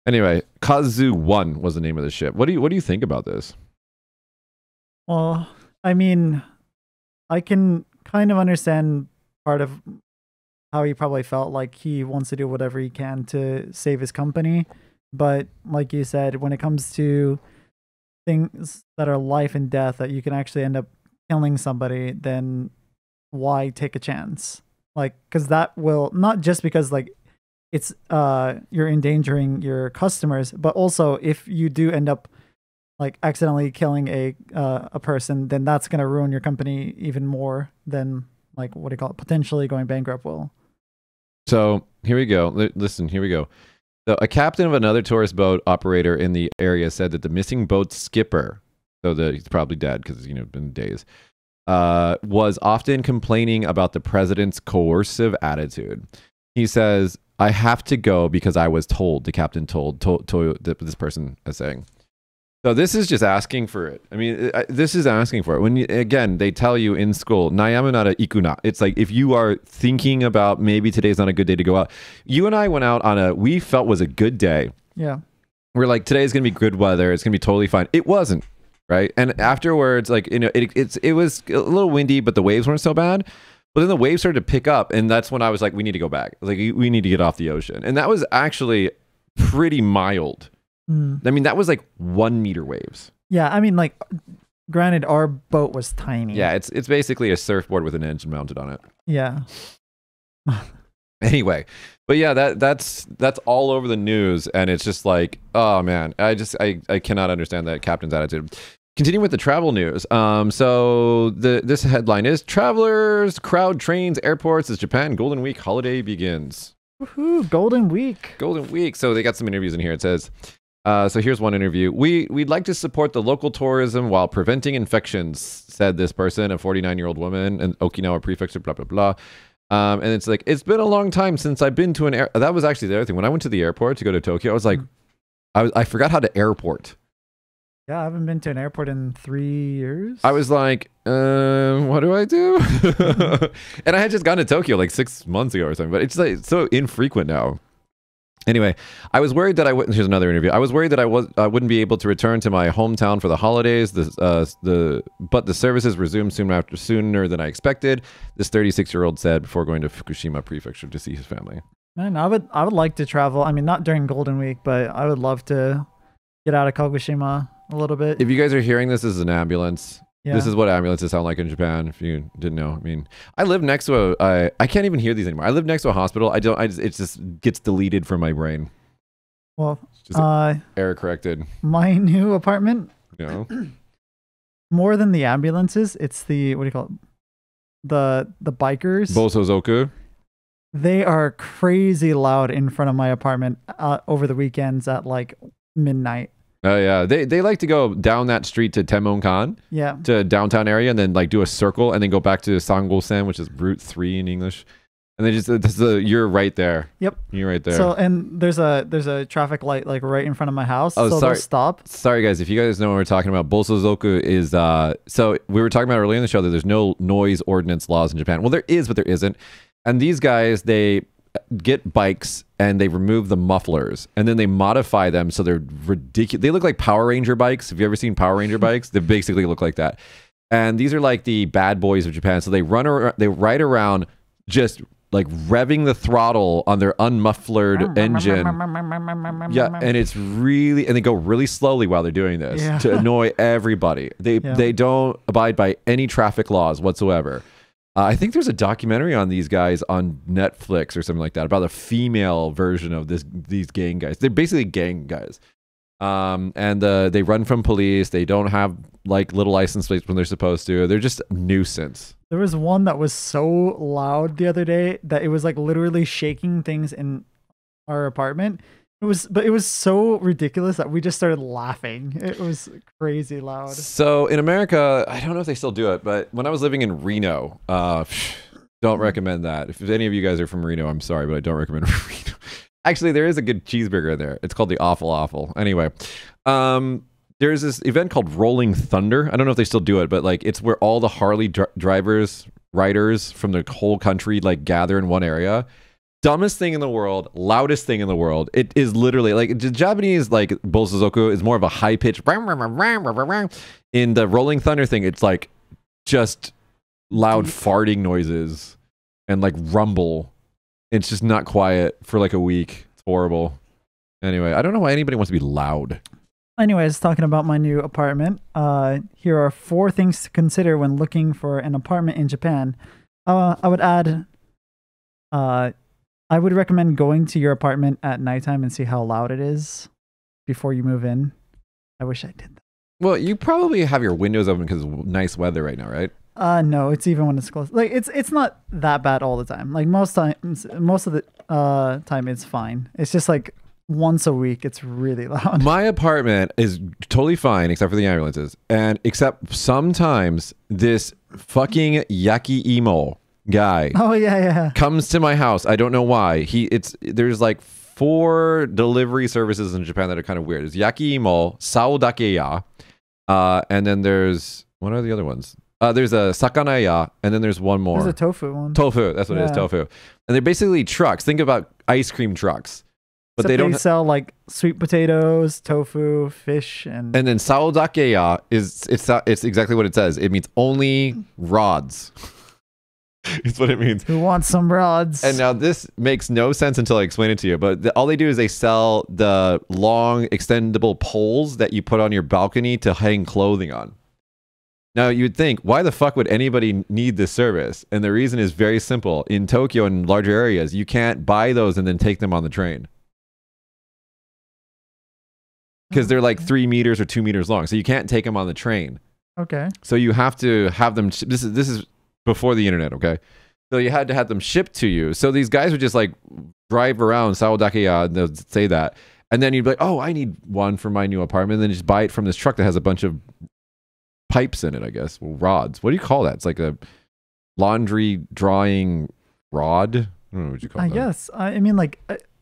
Anyway, Kazu 1 was the name of the ship. What do you think about this? Well, I mean, I can kind of understand part of how he probably felt. Like he wants to do whatever he can to save his company. But like you said, when it comes to things that are life and death, that you can actually end up killing somebody, then why take a chance? Like, because that will, not just because like it's you're endangering your customers, but also if you do end up like accidentally killing a person, then that's going to ruin your company even more than like what do you call it, potentially going bankrupt will. So here we go. Listen, here we go. So a captain of another tourist boat operator in the area said that the missing boat's skipper, so he's probably dead because been days, was often complaining about the president's coercive attitude. He says, "I have to go because I was told." The captain told this person is saying. So this is just asking for it. I mean, this is asking for it. When again, they tell you in school, "Nayamu nara ikuna." It's like if you are thinking about maybe today's not a good day to go out. You and I went out on we felt was a good day. Yeah. We're like, today's gonna be good weather. It's gonna be totally fine. It wasn't. Right. And afterwards, like, it was a little windy, but the waves weren't so bad. But then the waves started to pick up. And that's when I was like, we need to go back. Like, we need to get off the ocean. And that was actually pretty mild. I mean, that was like 1 meter waves. Yeah. I mean, like, granted, our boat was tiny. Yeah. It's basically a surfboard with an engine mounted on it. Yeah. Anyway, but yeah, that's all over the news. And it's just like, oh man, I cannot understand that captain's attitude. Continuing with the travel news. So this headline is travelers crowd trains airports as Japan Golden Week holiday begins. Woohoo, Golden Week. Golden Week. So they got some interviews in here. It says, so here's one interview. We'd like to support the local tourism while preventing infections, said this person, a 49-year-old woman in Okinawa prefecture, blah, blah, blah. And it's like, it's been a long time since I've been to an that was actually the other thing. When I went to the airport to go to Tokyo, I was like, I forgot how to airport. Yeah, I haven't been to an airport in 3 years. I was like, what do I do? And I had just gone to Tokyo like 6 months ago or something, but it's like so infrequent now. Anyway, I was worried that I wouldn't. Here's another interview. I was worried that I wouldn't be able to return to my hometown for the holidays. But the services resumed sooner than I expected. This 36-year-old said before going to Fukushima Prefecture to see his family. Man, I would like to travel. I mean, not during Golden Week, but I would love to get out of Kagoshima a little bit. If you guys are hearing this is an ambulance. Yeah. This is what ambulances sound like in Japan. If you didn't know, I mean, I live next to I can't even hear these anymore. I live next to a hospital. It just gets deleted from my brain. Well, just error corrected. My new apartment. You know, more than the ambulances, it's the what do you call it? The bikers. Bosozoku. They are crazy loud in front of my apartment over the weekends at like midnight. Oh yeah, they like to go down that street to Temonkan, yeah, to downtown area, and then like do a circle, and then go back to Sangosen, which is Route 3 in English, and they just you're right there. Yep, you're right there. So and there's a traffic light like right in front of my house. Oh, so sorry. They'll stop. Sorry guys, if you guys know what we're talking about, Bosozoku is so we were talking about earlier in the show that there's no noise ordinance laws in Japan. Well, there is, but there isn't. And these guys, they get bikes and they remove the mufflers and then they modify them so they're ridiculous. They look like Power Ranger bikes. Have you ever seen Power Ranger bikes? They basically look like that. And these are like the bad boys of Japan. So they ride around just like revving the throttle on their unmufflered engine. Yeah, and it's really, and they go really slowly while they're doing this to annoy everybody. They don't abide by any traffic laws whatsoever. I think there's a documentary on these guys on Netflix or something like that about a female version of these gang guys. They're basically gang guys. And they run from police. They don't have like little license plates when they're supposed to. They're just a nuisance. There was one that was so loud the other day that it was like literally shaking things in our apartment. But it was so ridiculous that we just started laughing. It was crazy loud. So in America, I don't know if they still do it, but when I was living in Reno, don't recommend that. If any of you guys are from Reno, I'm sorry, but I don't recommend Reno. Actually, there is a good cheeseburger in there. It's called the Awful Awful. Anyway, there's this event called Rolling Thunder. I don't know if they still do it, but like it's where all the Harley drivers, riders from the whole country like gather in one area. Dumbest thing in the world, loudest thing in the world. It is literally like the Japanese like Bosozoku is more of a high pitch. In the Rolling Thunder thing, it's like just loud farting noises and like rumble. It's just not quiet for like a week. It's horrible. Anyway, I don't know why anybody wants to be loud. Anyways, talking about my new apartment, here are 4 things to consider when looking for an apartment in Japan. I would add, I would recommend going to your apartment at nighttime and see how loud it is before you move in. I wish I did that. Well, you probably have your windows open because of nice weather right now, right? No, it's even when it's closed. Like it's not that bad all the time. Like most of the time it's fine. It's just like once a week it's really loud. My apartment is totally fine except for the ambulances, and except sometimes this fucking yaki imo guy. Oh yeah. Comes to my house. I don't know why. There's like 4 delivery services in Japan that are kind of weird. There's yaki imo, saodakeya, and then there's what are the other ones? There's a sakanaya, and then there's one more. There's a tofu one. Tofu, that's what it is, tofu. And they're basically trucks. Think about ice cream trucks. But they don't sell like sweet potatoes, tofu, fish, and then saodakeya it's exactly what it says. It means only rods. It's what it means. Who wants some rods? And now this makes no sense until I explain it to you. But all they do is they sell the long extendable poles that you put on your balcony to hang clothing on. Now, you'd think, why the fuck would anybody need this service? And the reason is very simple. In Tokyo and larger areas, you can't buy those and then take them on the train. Because they're like 3 meters or 2 meters long. So you can't take them on the train. Okay. So you have to have them... This is before the internet, okay? So you had to have them shipped to you. So these guys would just like drive around Saodakeya and they'll say that. And then you'd be like, oh, I need one for my new apartment. And then just buy it from this truck that has a bunch of pipes in it, I guess. Well, rods. What do you call that? It's like a laundry drying rod. I don't know what you call that. Yes. I mean, like,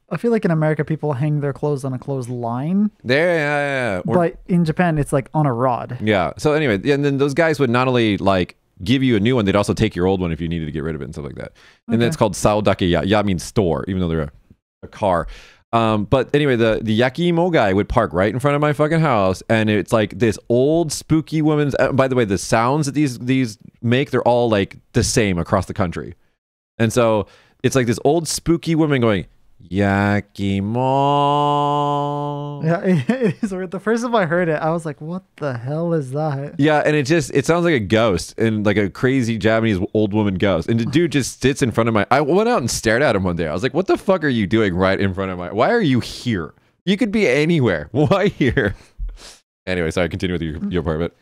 I feel like in America, people hang their clothes on a clothesline. Yeah. But in Japan, it's like on a rod. Yeah. So anyway, and then those guys would not only like give you a new one, they'd also take your old one if you needed to get rid of it and stuff like that. And that's called saodakeya. Ya means store, even though they're a car. But anyway, the yakimo guy would park right in front of my fucking house, and it's like this old spooky woman's. By the way, the sounds that these make, they're all like the same across the country, and so it's like this old spooky woman going yakimo. Yeah, it is weird. The first time I heard it, I was like, "What the hell is that?" Yeah, and it sounds like a ghost and like a crazy Japanese old woman ghost. And the dude just sits in front of I went out and stared at him one day. I was like, "What the fuck are you doing right in front of why are you here? You could be anywhere. Why here?" Anyway, sorry, continue with your apartment.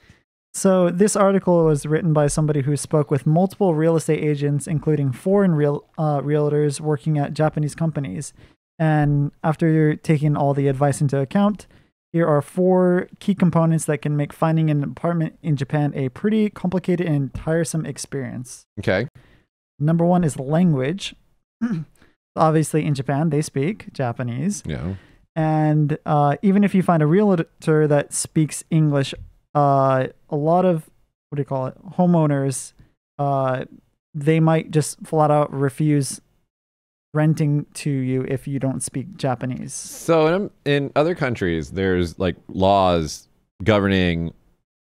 So this article was written by somebody who spoke with multiple real estate agents, including foreign realtors working at Japanese companies. And after taking all the advice into account, here are 4 key components that can make finding an apartment in Japan a pretty complicated and tiresome experience. Okay. Number 1 is language. Obviously, in Japan, they speak Japanese. Yeah. And even if you find a realtor that speaks English, a lot of homeowners, they might just flat out refuse renting to you if you don't speak Japanese. So in other countries, there's like laws governing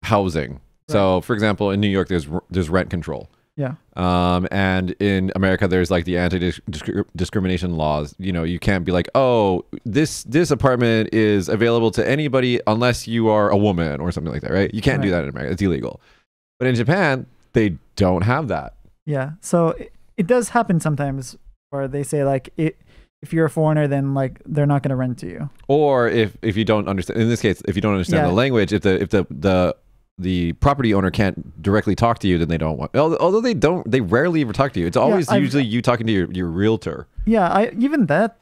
housing. Right. So for example, in New York, there's rent control. Yeah. And in America, there's like the anti-discrimination laws. You know, you can't be like, oh, this apartment is available to anybody unless you are a woman or something like that, right? You can't do that in America. It's illegal. But in Japan, they don't have that. Yeah. So it does happen sometimes where they say like if you're a foreigner, then like they're not going to rent to you. Or if you don't understand, in this case, if you don't understand the language, if the property owner can't directly talk to you, then they don't want. Although they rarely ever talk to you. It's always usually you talking to your realtor. Yeah, even that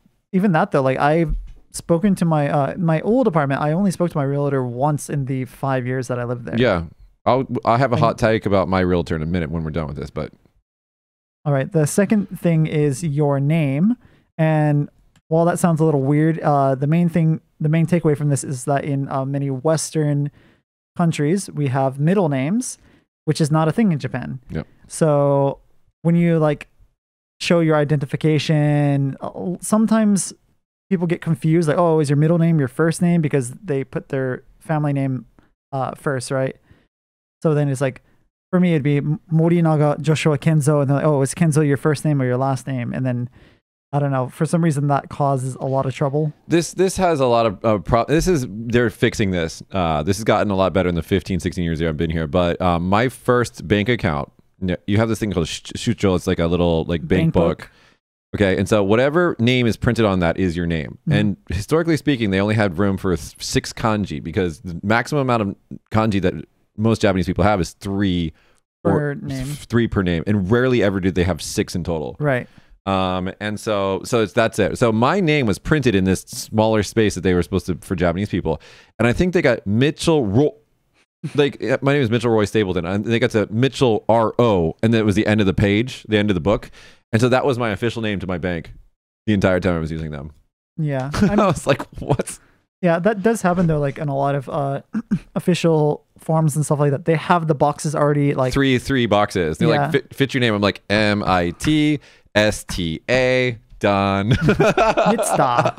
though, like I've spoken to my old apartment. I only spoke to my realtor once in the 5 years that I lived there. Yeah, I'll have a hot take about my realtor in a minute when we're done with this. But all right, the second thing is your name, and while that sounds a little weird, the main takeaway from this is that in many Western countries, we have middle names, which is not a thing in Japan. Yep. So when you like show your identification, sometimes people get confused, like, oh, is your middle name your first name? Because they put their family name first, right? So then it's like, for me, it'd be Morinaga Joshua Kenzo, and they're like, oh, is Kenzo your first name or your last name? And then I don't know, for some reason that causes a lot of trouble. This has a lot of they're fixing this. This has gotten a lot better in the 15, 16 years that I've been here. But my first bank account, you have this thing called shucho. It's like a little like bank book. Okay, and so whatever name is printed on that is your name. Mm-hmm. And historically speaking, they only had room for 6 kanji, because the maximum amount of kanji that most Japanese people have is 3 per name. 3 per name, and rarely ever did they have 6 in total. Right. And so that's it. So my name was printed in this smaller space that they were supposed to for Japanese people, and I think they got Mitchell like my name is Mitchell Roy Stapleton, and they got to Mitchell R.O., and then it was the end of the page, the end of the book. And so that was my official name to my bank the entire time I was using them. Yeah. I was like, what? Yeah, that does happen though, like in a lot of official forms and stuff like that. They have the boxes already like three boxes. They're like, fit your name. I'm like, MITSTA, done. Mitsta.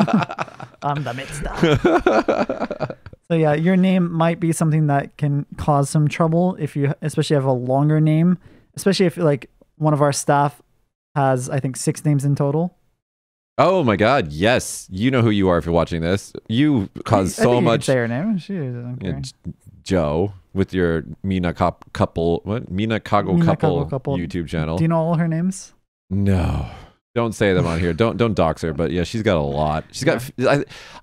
I'm the Mitsta. So yeah, your name might be something that can cause some trouble if you especially have a longer name, especially if like one of our staff has, I think, 6 names in total. Oh my God! Yes, you know who you are if you're watching this. You cause so much. Say her name. She doesn't care. Joe with your Mina couple. What Mina Kago couple YouTube channel? Do you know all her names? No, don't say them on here. Don't dox her. But yeah, she's got a lot. She's got.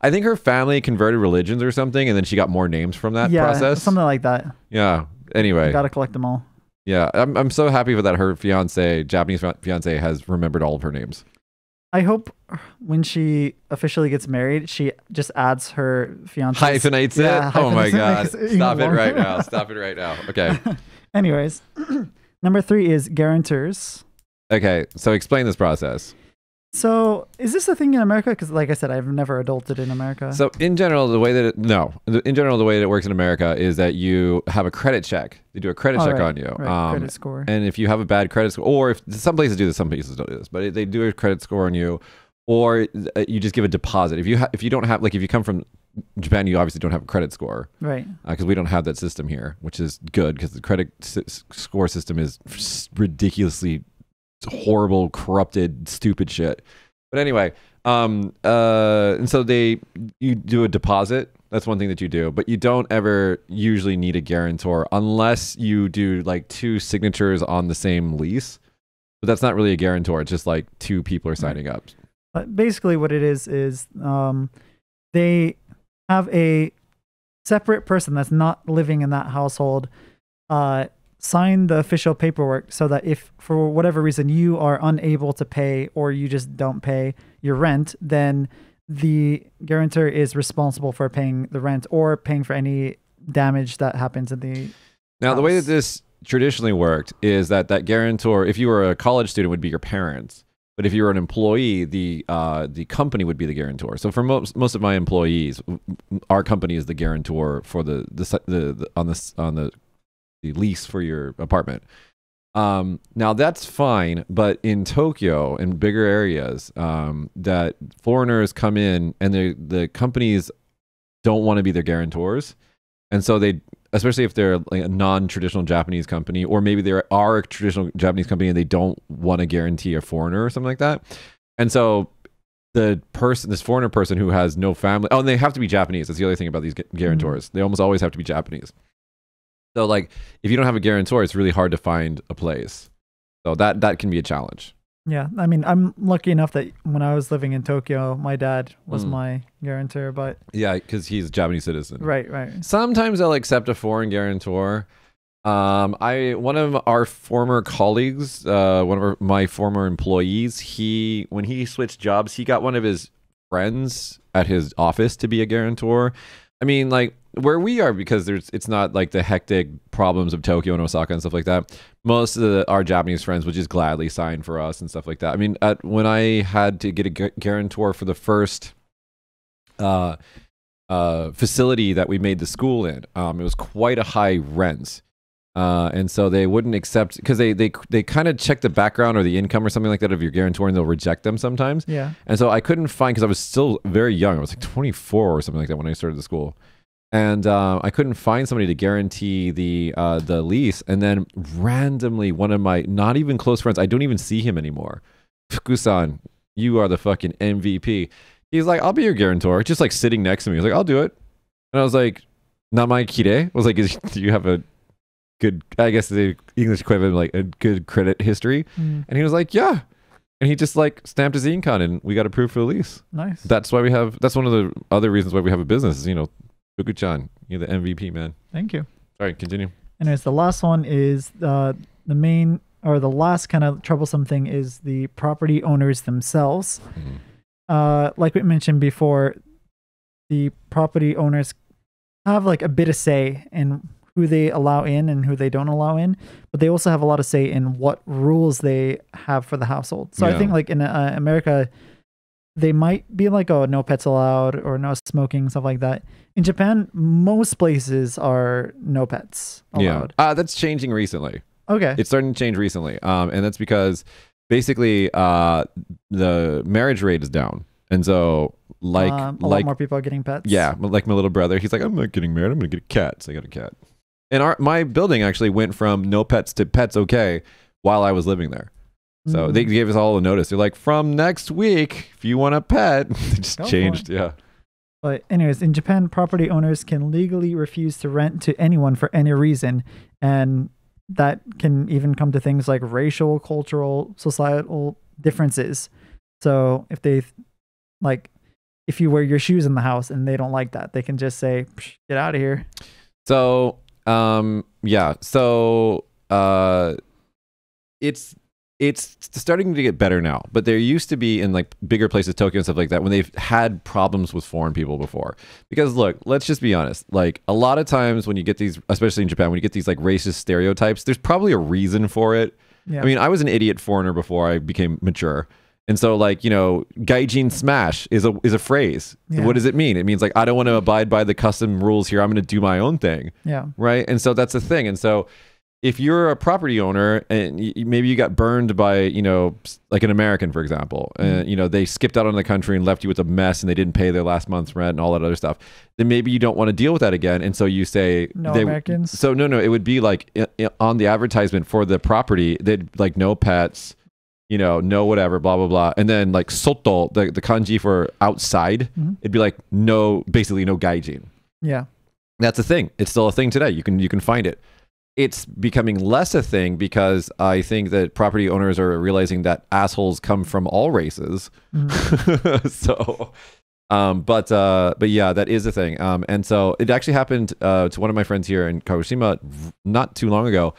I think her family converted religions or something, and then she got more names from that process. Something like that. Yeah. Anyway, gotta collect them all. Yeah, I'm so happy for that. Her Japanese fiance, has remembered all of her names. I hope when she officially gets married, she just adds her fiance. Hyphenates it? Oh my God. Stop it right now. Stop it right now. Okay. Anyways, number 3 is guarantors. Okay, so explain this process. So is this a thing in America? Because like I said, I've never adulted in America. So in general, the way that it works in America is that you have a credit check. They do a credit check on you. Right. Credit score. And if you have a bad credit score, or if some places do this, some places don't do this, but they do a credit score on you, or you just give a deposit. If you don't have, like if you come from Japan, you obviously don't have a credit score. Right. Because we don't have that system here, which is good because the credit score system is ridiculously horrible, corrupted, stupid shit. But anyway, and so you do a deposit. That's one thing that you do, but you don't ever usually need a guarantor unless you do like 2 signatures on the same lease. But that's not really a guarantor. It's just like 2 people are signing up. But basically what it is they have a separate person that's not living in that household sign the official paperwork so that if for whatever reason you are unable to pay or you just don't pay your rent, then the guarantor is responsible for paying the rent or paying for any damage that happens in the house. The way that this traditionally worked is that guarantor, if you were a college student, would be your parents. But if you were an employee, the company would be the guarantor. So for most of my employees, our company is the guarantor for the lease for your apartment. Now that's fine, but in Tokyo, in bigger areas, that foreigners come in and the companies don't want to be their guarantors, and so they, especially if they're like a non-traditional Japanese company, or maybe they are a traditional Japanese company and they don't want to guarantee a foreigner or something like that, and so this foreigner person who has no family, and they have to be Japanese. That's the other thing about these guarantors. They almost always have to be Japanese. So like if you don't have a guarantor, it's really hard to find a place. So that can be a challenge. Yeah. I mean, I'm lucky enough that when I was living in Tokyo, my dad was my guarantor, but yeah, because he's a Japanese citizen. Right. Sometimes they'll accept a foreign guarantor. One of our former colleagues, my former employees, when he switched jobs, he got one of his friends at his office to be a guarantor. I mean, like, where we are, because it's not like the hectic problems of Tokyo and Osaka and stuff like that. Most of our Japanese friends would just gladly sign for us and stuff like that. I mean, when I had to get a guarantor for the first facility that we made the school in, it was quite a high rent. And so they wouldn't accept, because they kind of check the background or the income or something like that of your guarantor, and they'll reject them sometimes. Yeah. And so I couldn't find, because I was still very young. I was like 24 or something like that when I started the school. And I couldn't find somebody to guarantee the lease. And then randomly, one of my not even close friends, I don't even see him anymore. Fukusan, you are the fucking MVP. He's like, I'll be your guarantor. Just like sitting next to me. He's like, I'll do it. And I was like, Namae kire? I was like, do you have a good, I guess the English equivalent, like a good credit history? And he was like, yeah. And he just like stamped his incon and we got approved for the lease. Nice. That's one of the other reasons why we have a business is, Fuku-chan, you're the MVP, man. Thank you. All right, continue. Anyways, the last one is the main, or the last kind of troublesome thing is the property owners themselves. Like we mentioned before, the property owners have like a bit of say in who they allow in and who they don't allow in, but they also have a lot of say in what rules they have for the household. So I think like in America, they might be like, oh, no pets allowed or no smoking, stuff like that. In Japan, most places are no pets allowed. Yeah, that's changing recently. Okay. It's starting to change recently. And that's because basically the marriage rate is down. And so a lot more people are getting pets. Yeah, like my little brother, he's like, I'm not getting married, I'm going to get a cat. So I got a cat. And my building actually went from no pets to pets okay while I was living there. So they gave us all a notice. They're like, from next week, if you want a pet, they just changed. Yeah. But anyways, in Japan, property owners can legally refuse to rent to anyone for any reason. And that can even come to things like racial, cultural, societal differences. So if if you wear your shoes in the house and they don't like that, they can just say, get out of here. So, yeah. So, it's starting to get better now, but there used to be in like bigger places, Tokyo and stuff like that, when they've had problems with foreign people before. Because look, let's just be honest. Like a lot of times when you get these, especially in Japan, when you get these like racist stereotypes, there's probably a reason for it. Yeah. I mean, I was an idiot foreigner before I became mature. And so like, gaijin smash is a phrase. Yeah. What does it mean? It means like, I don't want to abide by the custom rules here. I'm going to do my own thing. Yeah. Right. And so that's the thing. And so if you're a property owner and maybe you got burned by, like an American, for example, and, they skipped out on the country and left you with a mess and they didn't pay their last month's rent and all that other stuff, then maybe you don't want to deal with that again. And so you say, no Americans. So no, it would be like on the advertisement for the property, they'd like no pets, no whatever, blah, blah, blah. And then like soto, the kanji for outside, it'd be like basically no gaijin. Yeah. That's a thing. It's still a thing today. You can find it. It's becoming less a thing because I think that property owners are realizing that assholes come from all races. So, but yeah, that is a thing. And so it actually happened to one of my friends here in Kagoshima not too long ago.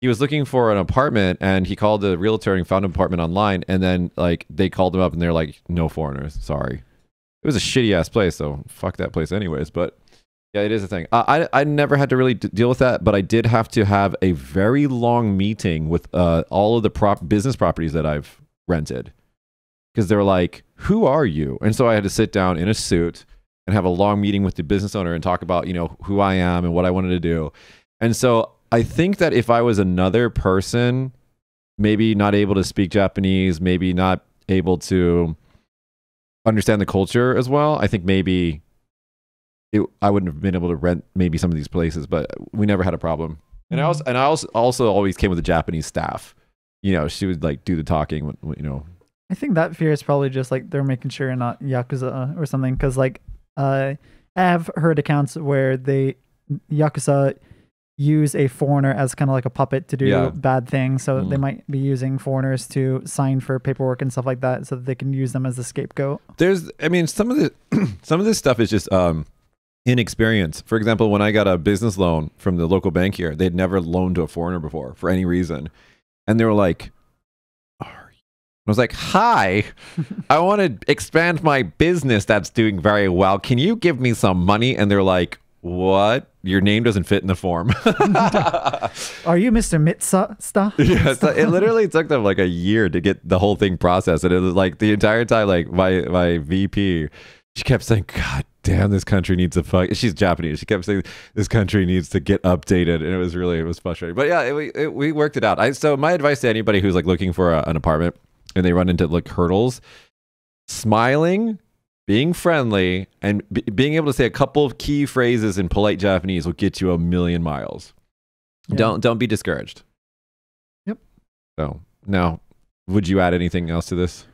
He was looking for an apartment and he called the realtor and found an apartment online. And then like they called him up and they're like, no foreigners, sorry. It was a shitty ass place, so fuck that place anyways. But yeah, it is a thing. I never had to really deal with that, but I did have to have a very long meeting with all of the business properties that I've rented, because they were like, who are you? And so I had to sit down in a suit and have a long meeting with the business owner and talk about, who I am and what I wanted to do. And so I think that if I was another person, maybe not able to speak Japanese, maybe not able to understand the culture as well, I think maybe I wouldn't have been able to rent maybe some of these places, but we never had a problem. And I also always came with a Japanese staff. She would like do the talking. I think that fear is probably just like they're making sure you're not yakuza or something. Because like I have heard accounts where yakuza use a foreigner as kind of like a puppet to do bad things. So they might be using foreigners to sign for paperwork and stuff like that, so that they can use them as a scapegoat. Some of this stuff is just inexperience. For example, when I got a business loan from the local bank here, they'd never loaned to a foreigner before for any reason. And they were like, I was like, hi, I want to expand my business that's doing very well. Can you give me some money? And they're like, what? Your name doesn't fit in the form. Are you Mr. Mitsa? Yeah, it literally took them like a year to get the whole thing processed. And it was like the entire time, like my VP, she kept saying, God damn, this country needs to she's Japanese. She kept saying this country needs to get updated. And it was frustrating. But yeah, we worked it out. So my advice to anybody who's like looking for an apartment and they run into like hurdles, smiling, being friendly, and being able to say a couple of key phrases in polite Japanese will get you a million miles. Yeah. Don't be discouraged. Yep. So now, would you add anything else to this?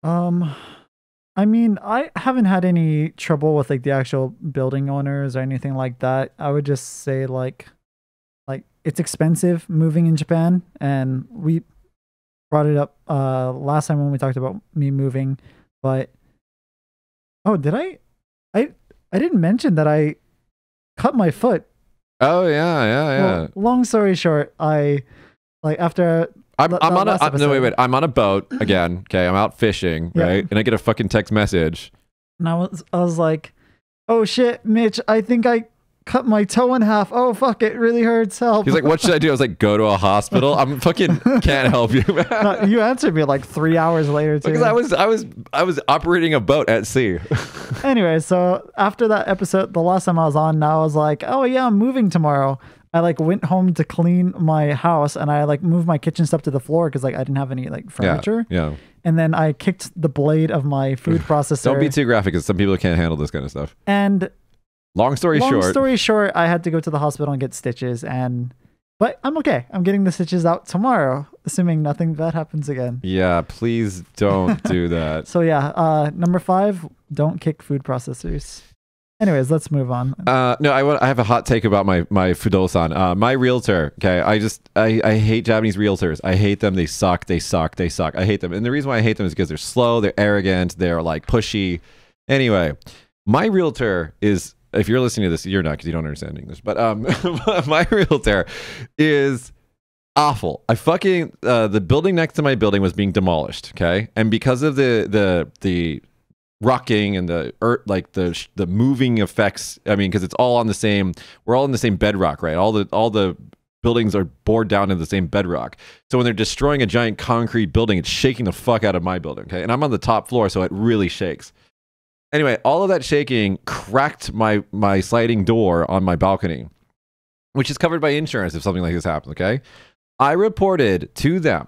I mean, I haven't had any trouble with like the actual building owners or anything like that. I would just say like it's expensive moving in Japan, and we brought it up last time when we talked about me moving, but oh, did I didn't mention that I cut my foot. Oh yeah. Well, long story short, I'm on a boat again. Okay, I'm out fishing, right? And I get a fucking text message. And I was like, oh shit, Mitch, I think I cut my toe in half. Oh fuck, it really hurts. Help. He's like, what should I do? I was like, go to a hospital. I'm fucking can't help you, man. No, you answered me like 3 hours later too. Because I was operating a boat at sea. Anyway, so after that episode, the last time I was on, I was like, oh yeah, I'm moving tomorrow. I like went home to clean my house, and I like moved my kitchen stuff to the floor because like I didn't have any like furniture. Yeah. And then I kicked the blade of my food processor. Don't be too graphic, because some people can't handle this kind of stuff. And long story short, I had to go to the hospital and get stitches, but I'm okay. I'm getting the stitches out tomorrow, assuming nothing bad happens again. Yeah, please don't do that. So yeah, number 5, don't kick food processors. Anyways, let's move on. No, I have a hot take about my Fudosan. My realtor, okay, I hate Japanese realtors. I hate them. They suck. I hate them. And the reason why I hate them is because they're slow, they're arrogant, they're like pushy. Anyway, my realtor is, if you're listening to this, you're not, because you don't understand English, but my realtor is awful. I fucking the building next to my building was being demolished, okay? And because of the rocking and the moving effects, I mean, because it's all on the same, we're all in the same bedrock, right? All the buildings are bored down in the same bedrock. So when they're destroying a giant concrete building, it's shaking the fuck out of my building, okay? And I'm on the top floor, so it really shakes. Anyway, all of that shaking cracked my sliding door on my balcony, which is covered by insurance if something like this happens, okay? I reported to them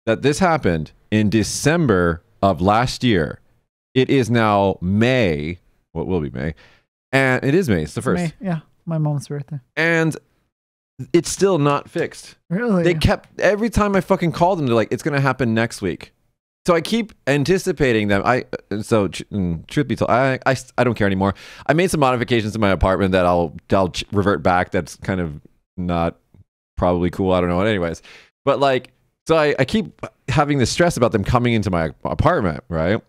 that this happened in December of last year. It is now May. Well, it will be May. And it is May. It's the 1st. May, yeah, my mom's birthday. And it's still not fixed. Really? They kept, every time I fucking called them, they're like, it's going to happen next week. So I keep anticipating them. Truth be told, I don't care anymore. I made some modifications to my apartment that I'll revert back. That's kind of not probably cool. I don't know. Anyways, but like, so I keep having this stress about them coming into my apartment, right?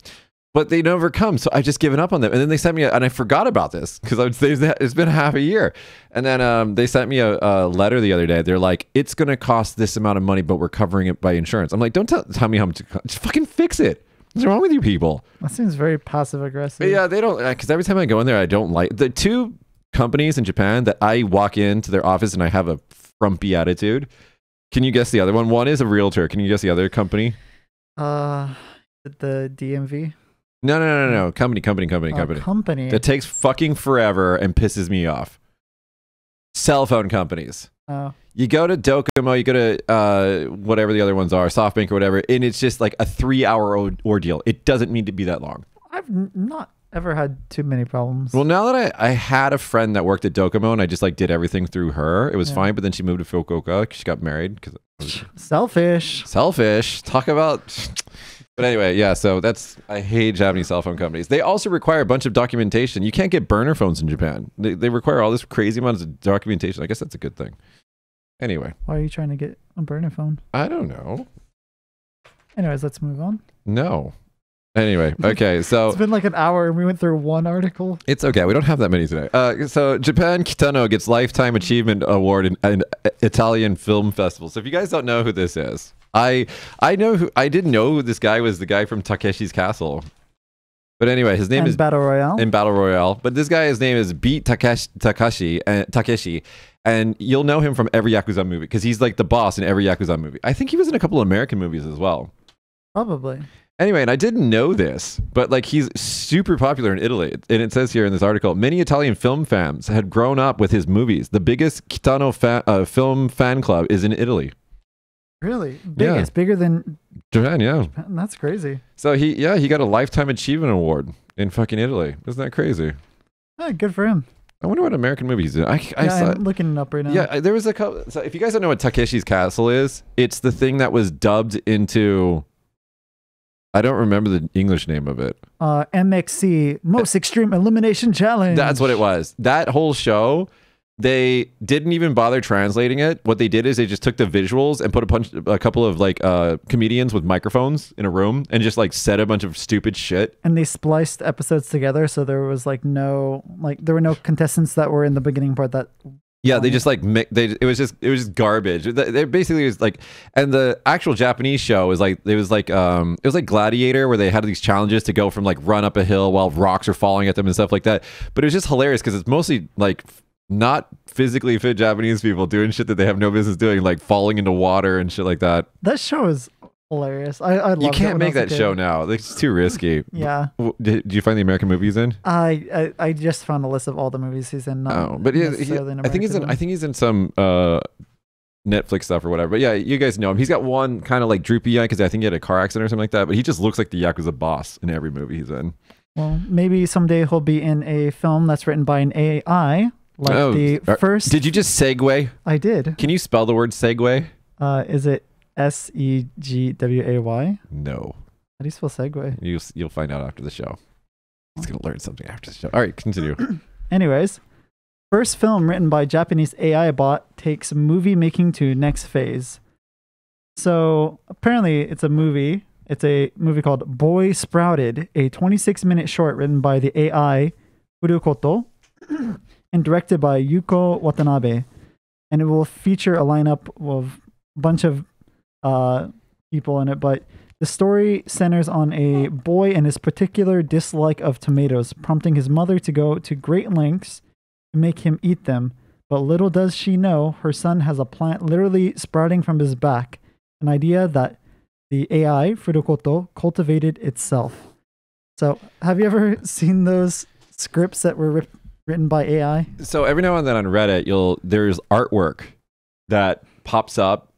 But they never come, so I've just given up on them. And then they sent me, and I forgot about this because it's been half a year. And then they sent me a letter the other day. They're like, it's going to cost this amount of money, but we're covering it by insurance. I'm like, don't tell me how much. Just fucking fix it. What's wrong with you people? That seems very passive aggressive. Yeah, they don't, because every time I go in there, I don't like the 2 companies in Japan that I walk into their office and I have a frumpy attitude. Can you guess the other one? One is a realtor. Can you guess the other company? The DMV. No. Company. Company. That takes fucking forever and pisses me off. Cell phone companies. Oh. You go to Docomo, you go to whatever the other ones are, SoftBank or whatever, and it's just like a 3-hour ordeal. It doesn't need to be that long. I've not ever had too many problems. Well, now that I had a friend that worked at Docomo and I just like did everything through her, it was fine. But then she moved to Fukuoka. She got married. Selfish. Talk about... But anyway, yeah, so I hate Japanese cell phone companies. They also require a bunch of documentation. You can't get burner phones in Japan. They require all this crazy amounts of documentation. I guess that's a good thing. Anyway. Why are you trying to get a burner phone? I don't know. Anyways, let's move on. No. Anyway, okay, so... It's been like an hour and we went through one article. It's okay. We don't have that many today. So Japan Kitano gets Lifetime Achievement Award in an Italian film festival. So if you guys don't know who this is... I didn't know who this guy was, the guy from Takeshi's Castle. But anyway, his name is Battle Royale. In Battle Royale. But this guy, his name is Beat Takeshi, and you'll know him from every Yakuza movie because he's like the boss in every Yakuza movie. I think he was in a couple of American movies as well. Probably. Anyway, and I didn't know this, but like he's super popular in Italy. And it says here in this article, many Italian film fans had grown up with his movies. The biggest Kitano film fan club is in Italy. Really? Big? Yeah. It's bigger than Japan, yeah. Japan? That's crazy. So he got a Lifetime Achievement Award in fucking Italy. Isn't that crazy? Oh, good for him. I wonder what American movies do. I'm looking it up right now. Yeah, there was a couple. So if you guys don't know what Takeshi's Castle is, it's the thing that was dubbed into... I don't remember the English name of it. MXC, Most Extreme Elimination Challenge. That's what it was. That whole show, they didn't even bother translating it. What they did is they just took the visuals and put a couple of like comedians with microphones in a room and just like said a bunch of stupid shit. And they spliced episodes together, so there was like there were no contestants that were in the beginning part that. Yeah, they just like it was just garbage. They basically was like, and the actual Japanese show was like it was like Gladiator, where they had these challenges to go from like run up a hill while rocks are falling at them and stuff like that. But it was just hilarious because it's mostly like not physically fit Japanese people doing shit that they have no business doing, like falling into water and shit like that. That show is hilarious. I love. You can't make that show now. It's too risky. Yeah. Did you find the American movies in? I just found a list of all the movies he's in. But yeah, I think he's in some Netflix stuff or whatever. But yeah, you guys know him. He's got one kind of like droopy eye because I think he had a car accident or something like that. But he just looks like the Yakuza boss in every movie he's in. Well, maybe someday he'll be in a film that's written by an AI. Like first. Did you just segue? I did. Can you spell the word segue? Is it Segway? No. How do you spell segue? You'll find out after the show. He's gonna learn something after the show. All right, continue. Anyways, first film written by Japanese AI bot takes movie making to next phase. So apparently, it's a movie. It's a movie called Boy Sprouted, a 26-minute short written by the AI Furukoto and directed by Yuko Watanabe. And it will feature a lineup of a bunch of people in it, but the story centers on a boy and his particular dislike of tomatoes, prompting his mother to go to great lengths to make him eat them. But little does she know, her son has a plant literally sprouting from his back, an idea that the AI, Furukoto, cultivated itself. So, have you ever seen those scripts that were written by AI? So every now and then on Reddit, there's artwork that pops up.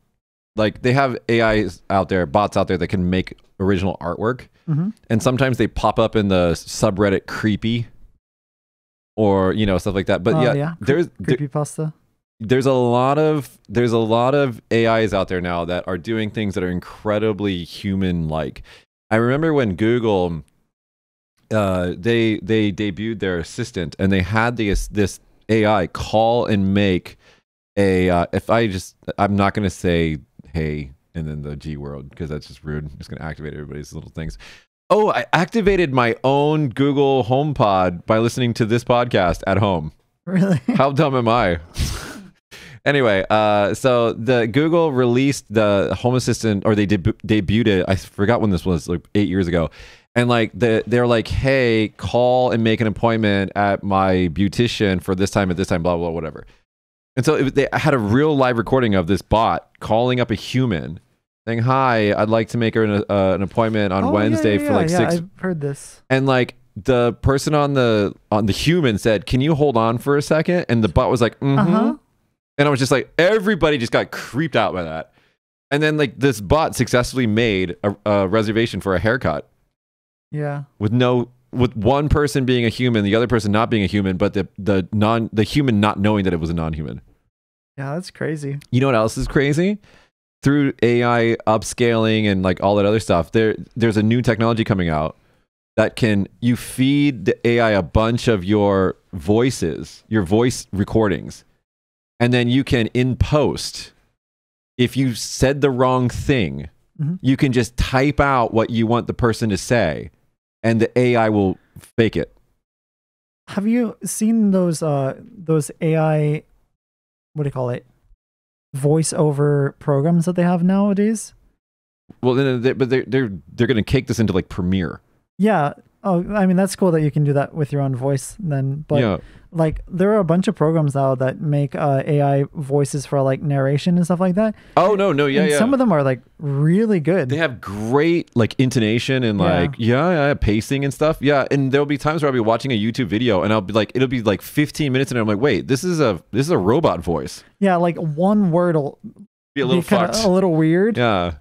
Like they have AIs out there, bots out there that can make original artwork. Mm-hmm. And sometimes they pop up in the subreddit creepy or, stuff like that. But there's creepypasta. There's a lot of AIs out there now that are doing things that are incredibly human-like. I remember when Google they debuted their assistant and they had this AI call and make a I'm not going to say hey and then the G word because that's just rude. I'm just going to activate everybody's little things. Oh, I activated my own Google HomePod by listening to this podcast at home. Really? How dumb am I? Anyway, so the Google released the Home Assistant, or they debuted it. I forgot when this was, like 8 years ago. And like they're like, hey, call and make an appointment at my beautician for this time at this time, blah, blah, whatever. And so they had a real live recording of this bot calling up a human saying, hi, I'd like to make an appointment on Wednesday for like 6. I've heard this. And like the person on the human said, can you hold on for a second? And the bot was like, mm-hmm. Uh-huh. And I was just like, everybody just got creeped out by that. And then like this bot successfully made a reservation for a haircut. Yeah. With one person being a human, the other person not being a human, but the human not knowing that it was a non-human. Yeah, that's crazy. You know what else is crazy? Through AI upscaling and like all that other stuff, there's a new technology coming out that you feed the AI a bunch of your voices, your voice recordings, and then you can in post, if you said the wrong thing, mm-hmm. you can just type out what you want the person to say, and the AI will fake it. Have you seen those AI, what do you call it, voiceover programs that they have nowadays? Well, but they're going to cake this into like Premiere. Yeah, Oh, I mean, that's cool that you can do that with your own voice then. But like, there are a bunch of programs now that make AI voices for like narration and stuff like that. Oh, no. Yeah, and some of them are like really good. They have great like intonation and like, pacing and stuff. Yeah. And there'll be times where I'll be watching a YouTube video and I'll be like, it'll be like 15 minutes and I'm like, wait, this is a robot voice. Yeah. Like one word will be a little fucked. A little weird. Yeah.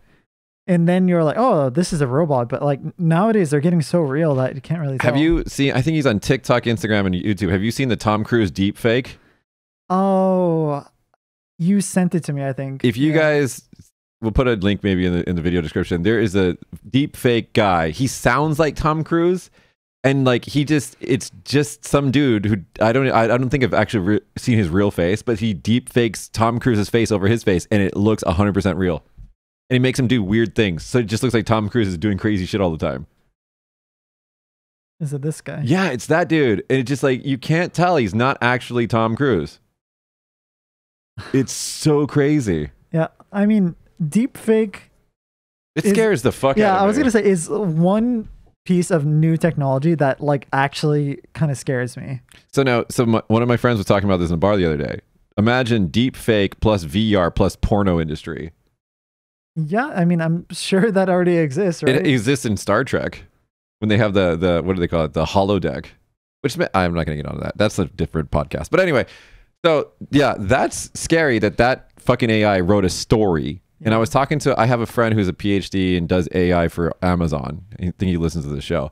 And then you're like, oh, this is a robot. But like nowadays they're getting so real that you can't really tell. Have you seen, I think he's on TikTok, Instagram, and YouTube. Have you seen the Tom Cruise deep fake? Oh, you sent it to me, I think. If you guys, we'll put a link maybe in the video description. There is a deep fake guy. He sounds like Tom Cruise. And like it's just some dude who I don't think I've actually seen his real face, but he deep fakes Tom Cruise's face over his face and it looks 100% real. And he makes him do weird things. So it just looks like Tom Cruise is doing crazy shit all the time. Is it this guy? Yeah, it's that dude. And it's just like, you can't tell he's not actually Tom Cruise. It's so crazy. Yeah, I mean, deep fake. It scares the fuck out of me. Yeah, I was going to say, is one piece of new technology that like actually kind of scares me. So now, one of my friends was talking about this in a bar the other day. Imagine deep fake plus VR plus porno industry. Yeah, I mean, I'm sure that already exists, right? It exists in Star Trek when they have the what do they call it? The holodeck. Which I'm not going to get onto that. That's a different podcast. But anyway, so yeah, that's scary that fucking AI wrote a story. Yeah. And I was talking to, I have a friend who's a PhD and does AI for Amazon. I think he listens to the show.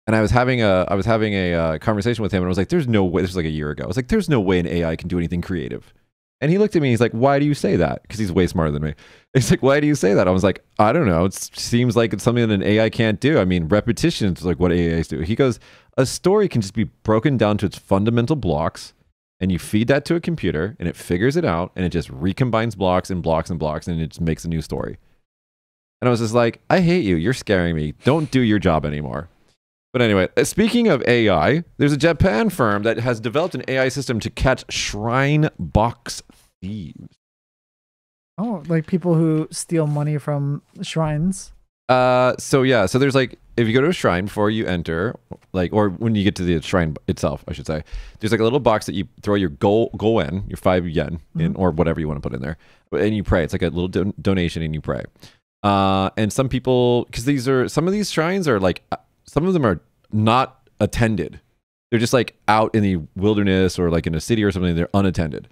And I was having a conversation with him, and I was like, "There's no way." This was like a year ago. I was like, "There's no way an AI can do anything creative." And he looked at me, he's like, "Why do you say that?" Because he's way smarter than me. He's like, "Why do you say that?" I was like, "I don't know. It seems like it's something that an AI can't do. I mean, repetition is like what AIs do." He goes, "A story can just be broken down to its fundamental blocks, and you feed that to a computer, and it figures it out, and it just recombines blocks and blocks and blocks, and it just makes a new story." And I was just like, "I hate you. You're scaring me. Don't do your job anymore." But anyway, speaking of AI, there's a Japan firm that has developed an AI system to catch shrine box thieves. Oh, like people who steal money from shrines. So there's like, if you go to a shrine before you enter, like, or when you get to the shrine itself, I should say, there's like a little box that you throw your go in, your 5 yen in, or whatever you want to put in there, and you pray. It's like a little donation, and you pray. And some people, because some of these shrines are like, some of them are not attended. They're just like out in the wilderness or like in a city or something. They're unattended.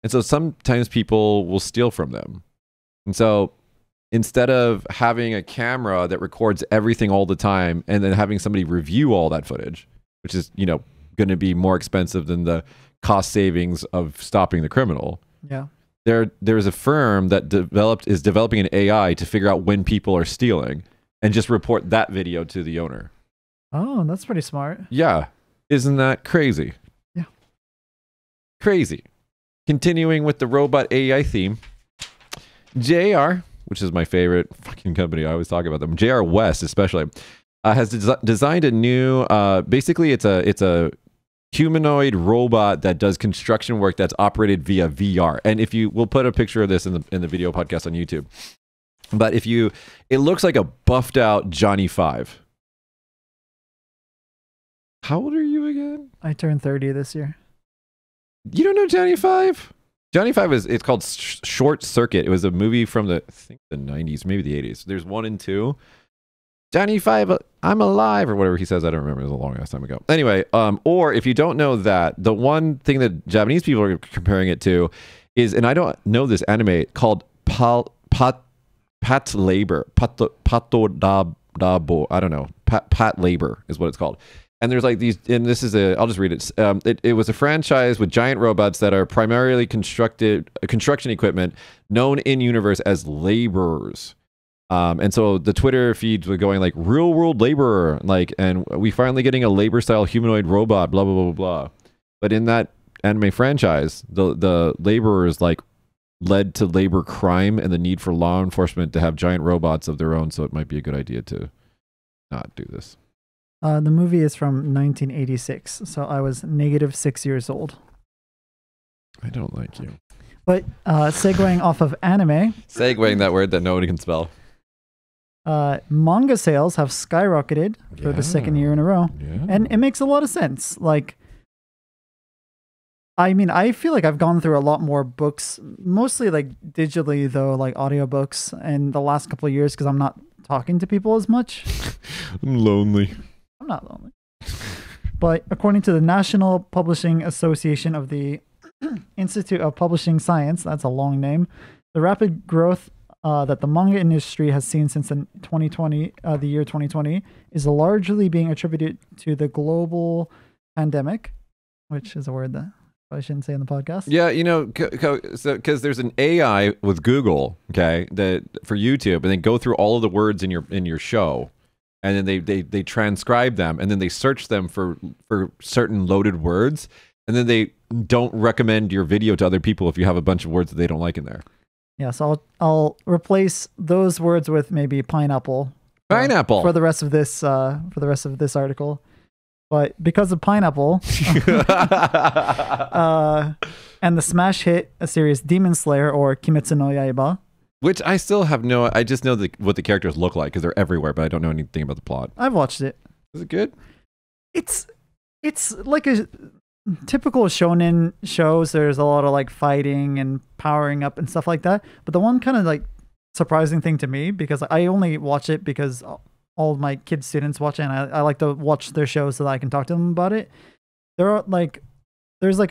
And so sometimes people will steal from them. And so instead of having a camera that records everything all the time and then having somebody review all that footage, which is, going to be more expensive than the cost savings of stopping the criminal. Yeah. There's a firm that is developing an AI to figure out when people are stealing and just report that video to the owner. Oh, that's pretty smart. Yeah. Isn't that crazy? Yeah. Crazy. Continuing with the robot AI theme, JR, which is my favorite fucking company, I always talk about them, JR West especially, has designed a new, basically it's a humanoid robot that does construction work that's operated via VR. And we'll put a picture of this in the video podcast on YouTube. But it looks like a buffed out Johnny Five. How old are you again? I turned 30 this year. You don't know Johnny Five? Johnny Five it's called Short Circuit. It was a movie from I think the 90s, maybe the 80s. There's 1 and 2. Johnny Five, I'm alive, or whatever he says. I don't remember. It was a long ass time ago. Anyway, or if you don't know that, the one thing that Japanese people are comparing it to is, and I don't know this anime, called Pat Labor. Pato Dabo. I don't know. Pat Labor is what it's called. And there's like these, and this is I'll just read it. It was a franchise with giant robots that are primarily construction equipment known in universe as laborers. And so the Twitter feeds were going like real world laborer, like, and we finally getting a labor style humanoid robot, blah, blah, blah, blah. But in that anime franchise, the laborers like led to labor crime and the need for law enforcement to have giant robots of their own. So it might be a good idea to not do this. The movie is from 1986, so I was -6 years old. I don't like you. But segueing off of anime. Segueing that word that nobody can spell. Manga sales have skyrocketed for the second year in a row. Yeah. And it makes a lot of sense. Like, I mean, I feel like I've gone through a lot more books, mostly like digitally though, like audiobooks in the last couple of years because I'm not talking to people as much. I'm lonely. I'm not lonely. But according to the National Publishing Association of the Institute of Publishing Science, that's a long name, the rapid growth that the manga industry has seen since the year 2020 is largely being attributed to the global pandemic, which is a word that I shouldn't say in the podcast. Yeah, you know, because there's an AI with Google, okay, that for YouTube, and they go through all of the words in your show, and then they transcribe them, and then they search them for certain loaded words, and then they don't recommend your video to other people if you have a bunch of words that they don't like in there. Yeah, so I'll replace those words with maybe pineapple. Pineapple for the rest of this article. But because of pineapple and the smash hit series Demon Slayer or Kimetsu no Yaiba, which I still have I just know what the characters look like because they're everywhere, but I don't know anything about the plot. I've watched it. Is it good? It's like a typical shonen shows. There's a lot of like fighting and powering up and stuff like that. But the one kind of like surprising thing to me, because I only watch it because all of my kid students watch it, and I like to watch their shows so that I can talk to them about it. There's like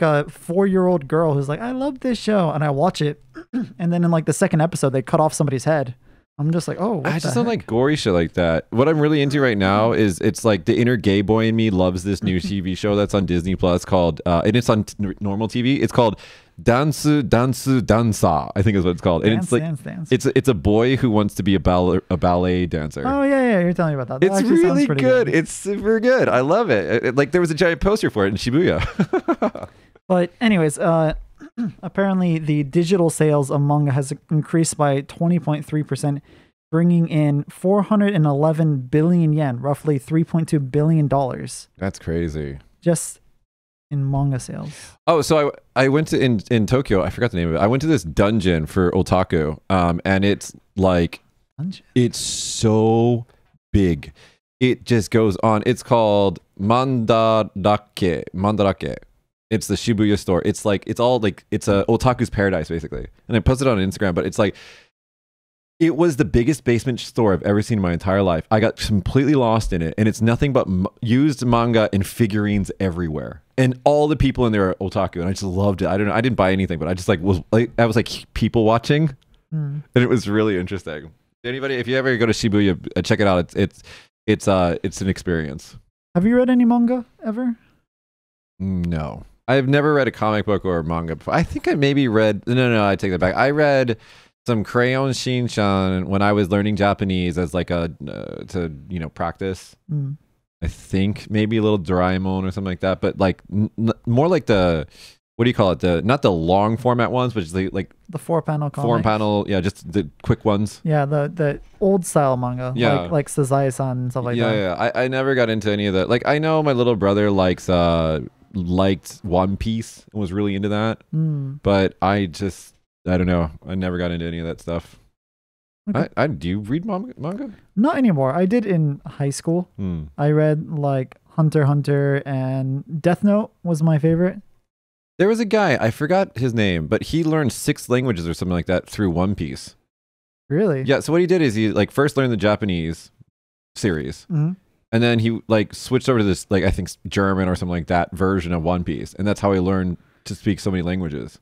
a 4-year-old girl who's like, I love this show, and I watch it, and then in like the second episode they cut off somebody's head. I'm just like, oh, I just don't like gory shit like that. What I'm really into right now is it's like the inner gay boy in me loves this new TV show that's on Disney Plus called, and it's on normal TV. It's called Dansu Dansa, I think is what it's called. And Dance. It's a boy who wants to be a ballet dancer. Oh yeah, you're telling me about that. It's really good. It's super good. I love it. Like there was a giant poster for it in Shibuya. But anyways, apparently the digital sales of manga has increased by 20.3%, bringing in 411 billion yen, roughly $3.2 billion. That's crazy. Just in manga sales. Oh, so I went to in Tokyo, I forgot the name of it. I went to this dungeon for otaku, and it's like it's so big. It just goes on. It's called Mandarake. It's the Shibuya store. It's like it's all like it's a otaku's paradise basically. And I posted it on Instagram, but it's like it was the biggest basement store I've ever seen in my entire life. I got completely lost in it, and it's nothing but used manga and figurines everywhere. And all the people in there are otaku, and I just loved it. I don't know. I didn't buy anything, but I just I was like people watching, and it was really interesting. Anybody, if you ever go to Shibuya, check it out. It's an experience. Have you read any manga ever? No. I've never read a comic book or a manga before. I think I maybe read... No, I take that back. I read some Crayon Shinchan when I was learning Japanese as like to practice. I think maybe a little Doraemon or something like that, but like more like the... What do you call it? Not the long format ones, but just like the 4-panel comic. 4-panel, yeah, just the quick ones. Yeah, the old style manga. Yeah. Like Sazai-san and stuff like that. Yeah. I never got into any of that. Like I know my little brother liked One Piece and was really into that, but I don't know. I never got into any of that stuff. Okay. Do you read manga? Not anymore. I did in high school. I read like Hunter x Hunter, and Death Note was my favorite. There was a guy, I forgot his name, but he learned 6 languages or something like that through One Piece. Really? Yeah, so what he did is he like first learned the Japanese series, and then he like switched over to this like I think German or something like that version of One Piece, and that's how he learned to speak so many languages.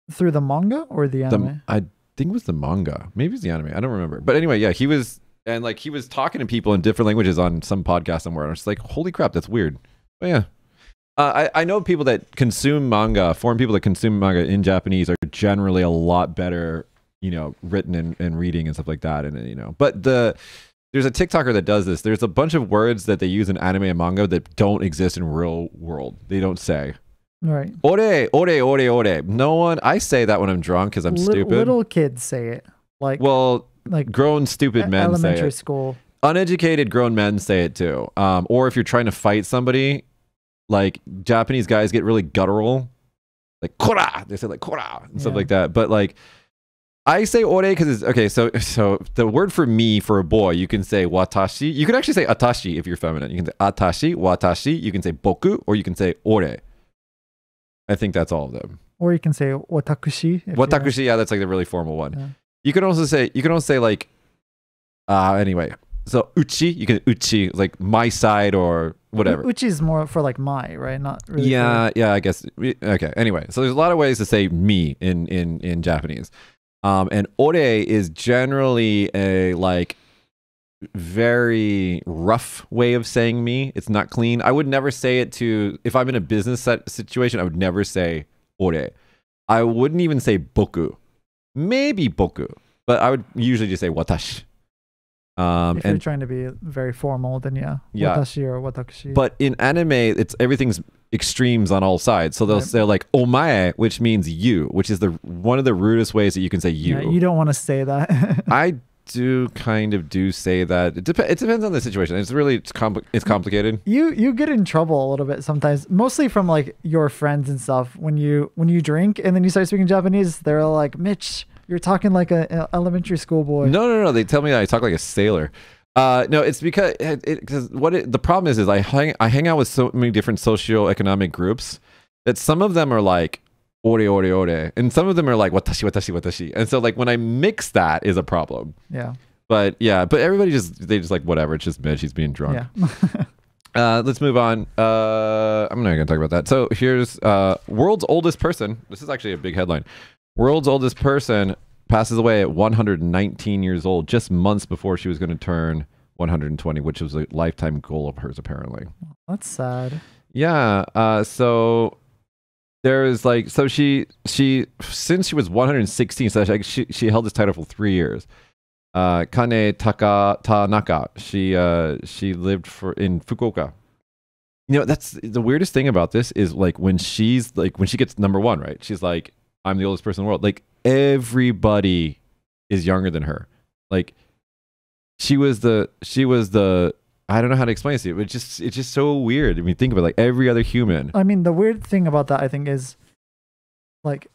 Through the manga or the anime? I think it was the manga. Maybe it's the anime. I don't remember. But anyway, yeah, he was talking to people in different languages on some podcast somewhere. And I was like, holy crap, that's weird. But yeah. I know people that consume manga, foreign people that consume manga in Japanese are generally a lot better, written and reading and stuff like that. And, but there's a TikToker that does this. There's a bunch of words that they use in anime and manga that don't exist in real world. They don't say. Right. Ore. No one, I say that when I'm drunk because I'm stupid. Little kids say it. Like grown stupid men say it. Elementary school. Uneducated grown men say it too. Or if you're trying to fight somebody, like Japanese guys get really guttural, like kora. They say like kora and stuff like that. But like, I say ore because it's okay. So the word for me for a boy, you can say watashi. You can actually say atashi if you're feminine. You can say atashi, watashi. You can say boku, or you can say ore. I think that's all of them. Or you can say watakushi. Watakushi, yeah, that's like the really formal one. Yeah. You can also say like anyway. So uchi, you can uchi like my side or whatever. Uchi is more for like my, right? Not really. Yeah, I guess. Okay. Anyway, so there's a lot of ways to say me in Japanese. And ore is generally a like very rough way of saying me. It's not clean. I would never say it to, if I'm in a business situation, I would never say ore. I wouldn't even say boku. Maybe boku, but I would usually just say watashi. If you're trying to be very formal, then yeah, watashi or watakushi. But in anime, everything's extremes on all sides. So they'll say like omae, which means you, which is one of the rudest ways that you can say you. Yeah, you don't want to say that. I do say that. It depends on the situation. It's complicated. You get in trouble a little bit sometimes, mostly from like your friends and stuff. When you drink and then you start speaking Japanese, they're like, Mitch, you're talking like an elementary school boy. No. They tell me that I talk like a sailor. No, it's because the problem is I hang out with so many different socioeconomic groups that some of them are like ore, and some of them are like watashi. And so like when I mix that is a problem. Yeah. But everybody they just like whatever. It's just Mitch. He's being drunk. Yeah. Let's move on. I'm not gonna talk about that. So here's world's oldest person. This is actually a big headline. World's oldest person passes away at 119 years old, just months before she was going to turn 120, which was a lifetime goal of hers, apparently. That's sad. Yeah. So there is like, so she since she was 116, so she held this title for 3 years. Kane Tanaka. She lived in Fukuoka. You know, that's the weirdest thing about this is like when she gets number one, right? She's like, I'm the oldest person in the world. Like everybody is younger than her. Like she was the I don't know how to explain it to you. It's just so weird. I mean, think about it, like every other human. I mean, the weird thing about that, I think, is like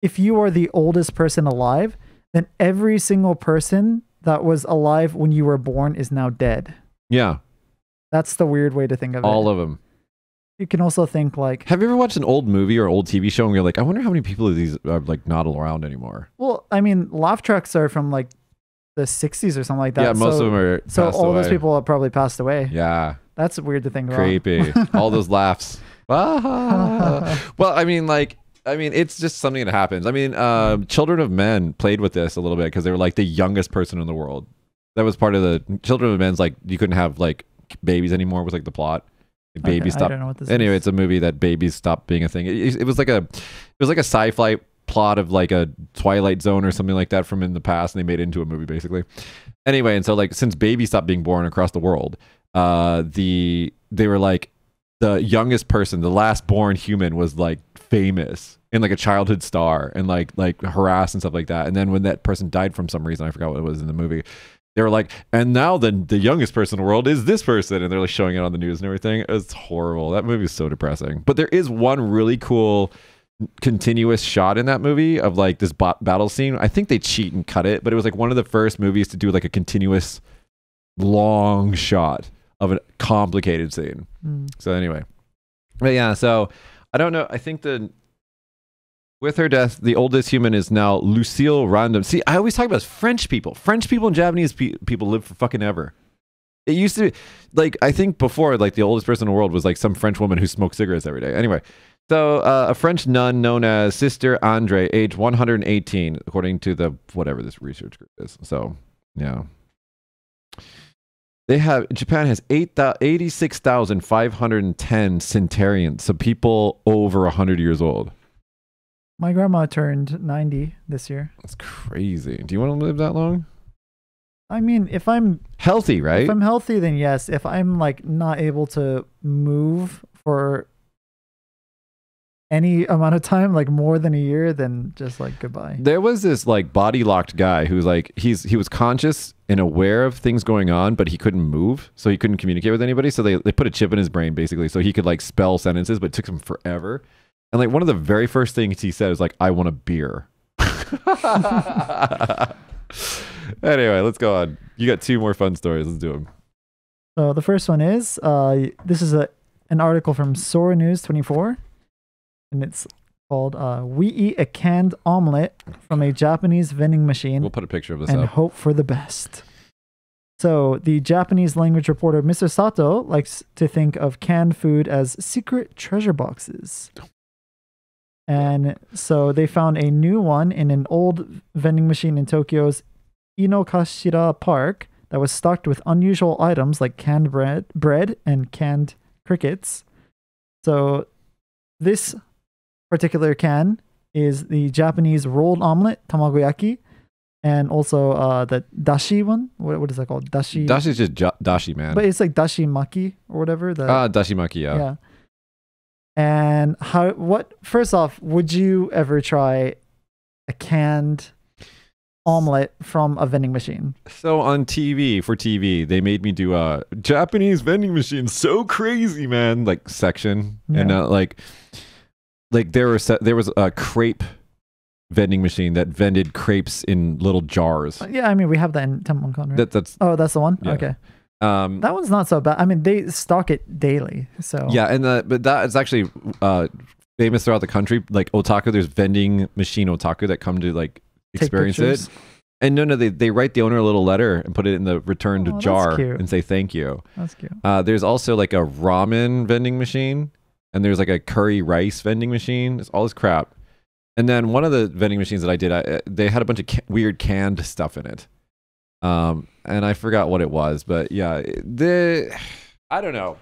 if you are the oldest person alive, then every single person that was alive when you were born is now dead. Yeah. That's the weird way to think of it. All of them. You can also think like... Have you ever watched an old movie or old TV show and you're like, I wonder how many people of these are like not around anymore? Well, I mean, laugh tracks are from like the 60s or something like that. Yeah, most of them are so all those people have probably passed away. Yeah. That's weird to think about. Creepy. All those laughs. Well, I mean, it's just something that happens. I mean, Children of Men played with this a little bit because they were like the youngest person in the world. That was part of the Children of Men's, like you couldn't have like babies anymore was like the plot. Babies stopped. I don't know what this anyway, is. It's a movie that babies stopped being a thing. It was like a sci-fi plot of like a Twilight Zone or something like that from in the past, and they made it into a movie basically. Anyway, and so like since babies stopped being born across the world, they were like the youngest person, the last born human was like famous and like a childhood star and like harassed and stuff like that. And then when that person died from some reason, I forgot what it was in the movie. They were like, and now the youngest person in the world is this person. And they're like showing it on the news and everything. It's horrible. That movie is so depressing. But there is one really cool continuous shot in that movie of like this battle scene. I think they cheat and cut it, but it was like one of the first movies to do like a continuous long shot of a complicated scene. So anyway. But yeah, so I don't know. I think with her death, the oldest human is now Lucille Random. See, I always talk about French people. French people and Japanese people live for fucking ever. It used to be, like, I think before, like, the oldest person in the world was, like, some French woman who smoked cigarettes every day. Anyway, so a French nun known as Sister Andre, age 118, according to whatever this research group is. So, yeah. Japan has 86,510 centenarians, so people over 100 years old. My grandma turned 90 this year. That's crazy. Do you want to live that long? I mean, if I'm healthy, right? If I'm healthy, then yes. If I'm like not able to move for any amount of time, like more than a year, then just like goodbye. There was this like body locked guy who's like he was conscious and aware of things going on, but he couldn't move, so he couldn't communicate with anybody. So they put a chip in his brain basically, so he could like spell sentences, but it took him forever. And like one of the very first things he said is like, "I want a beer." Anyway, let's go on. You got 2 more fun stories. Let's do them. So the first one is this is an article from Sora News 24, and it's called "We Eat a Canned Omelet from a Japanese Vending Machine We'll put a picture of this and up. Hope for the Best." So the Japanese language reporter Mr. Sato likes to think of canned food as secret treasure boxes. And so they found a new one in an old vending machine in Tokyo's Inokashira Park that was stocked with unusual items like canned bread and canned crickets. So this particular can is the Japanese rolled omelet, tamagoyaki, and also the dashi one. What is that called? Dashi. Dashi is just dashi, man. But it's like dashi maki or whatever. Dashi maki, yeah. Yeah. And first off, would you ever try a canned omelet from a vending machine? So on TV, they made me do a Japanese vending machine. So crazy, man. Like section. Yeah. And like there was a crepe vending machine that vended crepes in little jars. Yeah, I mean, we have that in Tenmoncon, right? That's that's the one? Yeah. Okay. That one's not so bad. I mean, they stock it daily, so... Yeah, and but that is actually famous throughout the country. Like otaku, there's vending machine otaku that come to like experience it. And no, they write the owner a little letter and put it in the returned jar and say thank you. That's cute. There's also like a ramen vending machine, and there's like a curry rice vending machine. It's all this crap. And then one of the vending machines that I did, they had a bunch of weird canned stuff in it. And I forgot what it was, but yeah, I don't know.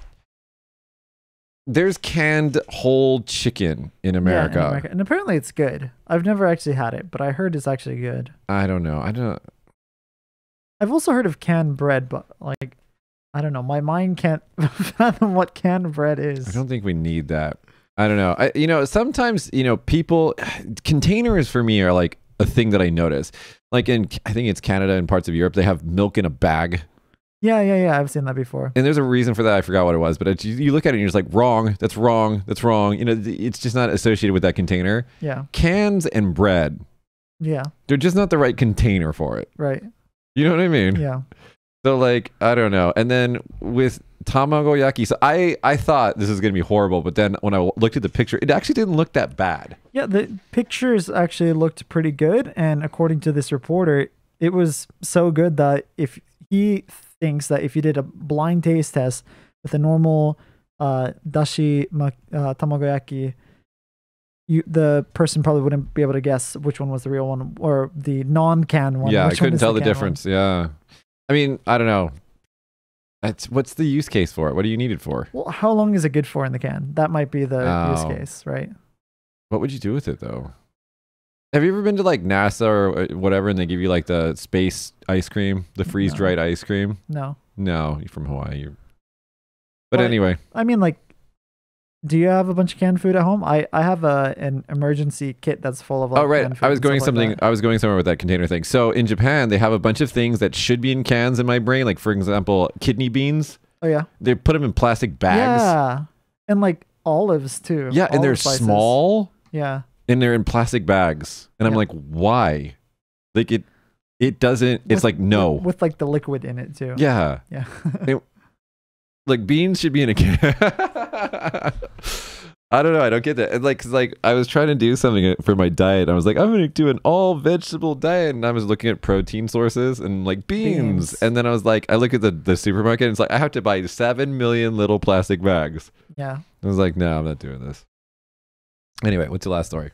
There's canned whole chicken in America. Yeah, in America. And apparently it's good. I've never actually had it, but I heard it's actually good. I don't know. I've also heard of canned bread, but like, I don't know. My mind can't fathom what canned bread is. I don't think we need that. I don't know. Sometimes, people, containers for me are like a thing that I notice. Like I think it's Canada and parts of Europe, they have milk in a bag. Yeah. I've seen that before. And there's a reason for that. I forgot what it was, but you look at it and you're just like, wrong. That's wrong. That's wrong. It's just not associated with that container. Yeah. Cans and bread. Yeah. They're just not the right container for it. Right. You know what I mean? Yeah. So like, I don't know. And then with tamagoyaki, so I thought this was going to be horrible, but then when I looked at the picture, it actually didn't look that bad. Yeah, the pictures actually looked pretty good. And according to this reporter, it was so good that if he thinks that if you did a blind taste test with a normal dashi tamagoyaki, the person probably wouldn't be able to guess which one was the real one or the non-can one. Yeah, I couldn't tell the difference. One. Yeah. I mean, I don't know. What's the use case for it? What do you need it for? Well, how long is it good for in the can? That might be the use case, right? What would you do with it though? Have you ever been to like NASA or whatever and they give you like the space ice cream, the freeze-dried ice cream? No. No, you're from Hawaii. But anyway. I mean, like, do you have a bunch of canned food at home? I have an emergency kit that's full of like canned food. I was going somewhere with that container thing. So in Japan, they have a bunch of things that should be in cans in my brain. Like for example, kidney beans. Oh yeah. They put them in plastic bags. Yeah. And like olives too. Yeah, and they're small. Yeah. And they're in plastic bags. And I'm like, why? Like it doesn't, it's like no. With like the liquid in it too. Yeah. Yeah. Like beans should be in a can. I don't know. I don't get that. Like, cause like I was trying to do something for my diet. I was like, I'm going to do an all vegetable diet. And I was looking at protein sources and like beans. And then I was like, I look at the supermarket and it's like, I have to buy 7 million little plastic bags. Yeah. I was like, no, I'm not doing this. Anyway, what's the last story?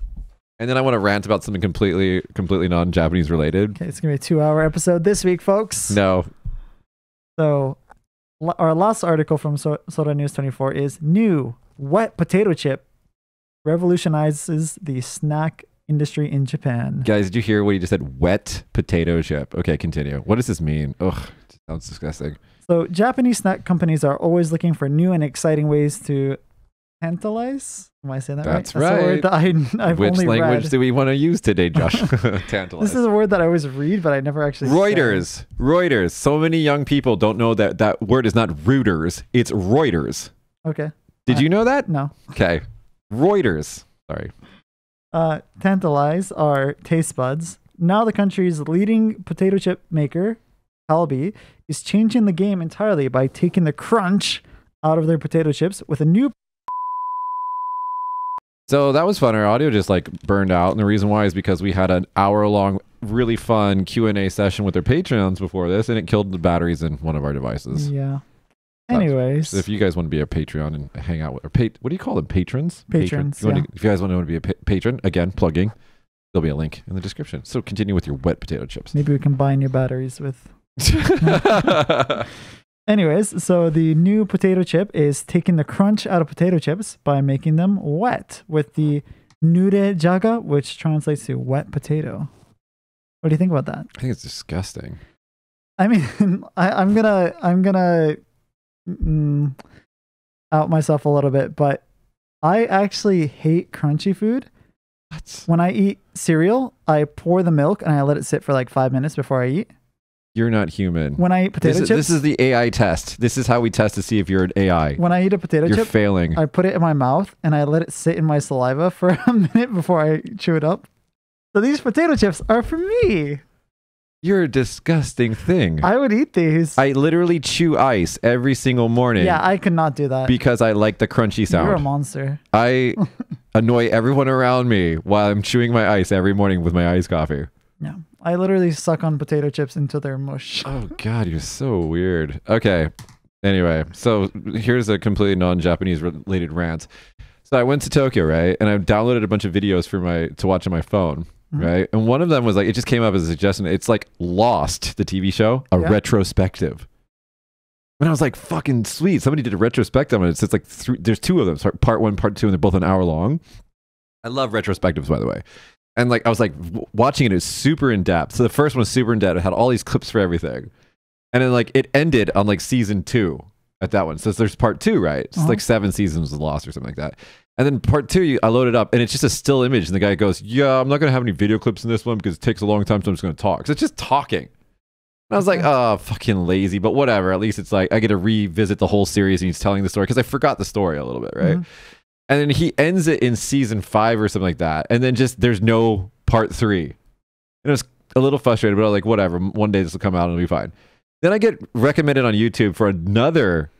And then I want to rant about something completely non-Japanese related. Okay. It's going to be a 2-hour episode this week, folks. No. So our last article from Sora News 24 is new wet potato chip revolutionizes the snack industry in Japan. Guys, did you hear what you just said? Wet potato chip. Okay, continue. What does this mean? Ugh, it sounds disgusting. So Japanese snack companies are always looking for new and exciting ways to tantalize. Am I saying that right? That's right. A word that I've Which only language read. do we want to use today, Josh? Tantalize. This is a word that I always read, but I never actually Reuters. Reuters. So many young people don't know that word is not Reuters. It's Reuters. Okay. Did you know that? No. Okay. Reuters. Sorry. tantalize our taste buds. Now the country's leading potato chip maker, Calbee, is changing the game entirely by taking the crunch out of their potato chips with a new... So that was fun. Our audio just like burned out, and the reason why is because we had an hour-long, really fun Q&A session with our Patreons before this, and it killed the batteries in one of our devices. Yeah. Anyways, so if you guys want to be a Patreon and hang out with, or what do you call them? Patrons? Patrons. If you guys want to be a patron, again, plugging, there'll be a link in the description. So continue with your wet potato chips. Maybe we can buy new batteries with... Anyways, so the new potato chip is taking the crunch out of potato chips by making them wet with the nure jaga, which translates to wet potato. What do you think about that? I think it's disgusting. I mean, I'm gonna out myself a little bit, but I actually hate crunchy food. What? When I eat cereal, I pour the milk and I let it sit for like 5 minutes before I eat. You're not human. When I eat potato chips... This is the AI test. This is how we test to see if you're an AI. When I eat a potato chip... You're failing. I put it in my mouth and I let it sit in my saliva for a minute before I chew it up. So these potato chips are for me. You're a disgusting thing. I would eat these. I literally chew ice every single morning. Yeah, I could not do that. Because I like the crunchy sound. You're a monster. I annoy everyone around me while I'm chewing my ice every morning with my iced coffee. Yeah. I literally suck on potato chips until they're mush. Oh God, you're so weird. Okay. Anyway, so here's a completely non-Japanese related rant. So I went to Tokyo, right? And I downloaded a bunch of videos to watch on my phone, right? And one of them was like, it just came up as a suggestion. It's like Lost, the TV show, a retrospective. And I was like, fucking sweet. Somebody did a retrospective on it. It's like there's two of them, so part 1, part 2, and they're both an hour long. I love retrospectives, by the way. And like I was like watching it, it was super in depth. So the first one was super in depth. It had all these clips for everything. And then like it ended on like season 2 at that one. So there's part 2, right? It's like 7 seasons of Lost or something like that. And then part 2, I load it up and it's just a still image. And the guy goes, yeah, I'm not going to have any video clips in this one because it takes a long time. So I'm just going to talk. So it's just talking. And I was like, oh, fucking lazy, but whatever. At least it's like I get to revisit the whole series and he's telling the story because I forgot the story a little bit, right? And then he ends it in season 5 or something like that. And then just there's no part 3. And it was a little frustrated, but I was like, whatever. One day this will come out and it'll be fine. Then I get recommended on YouTube for another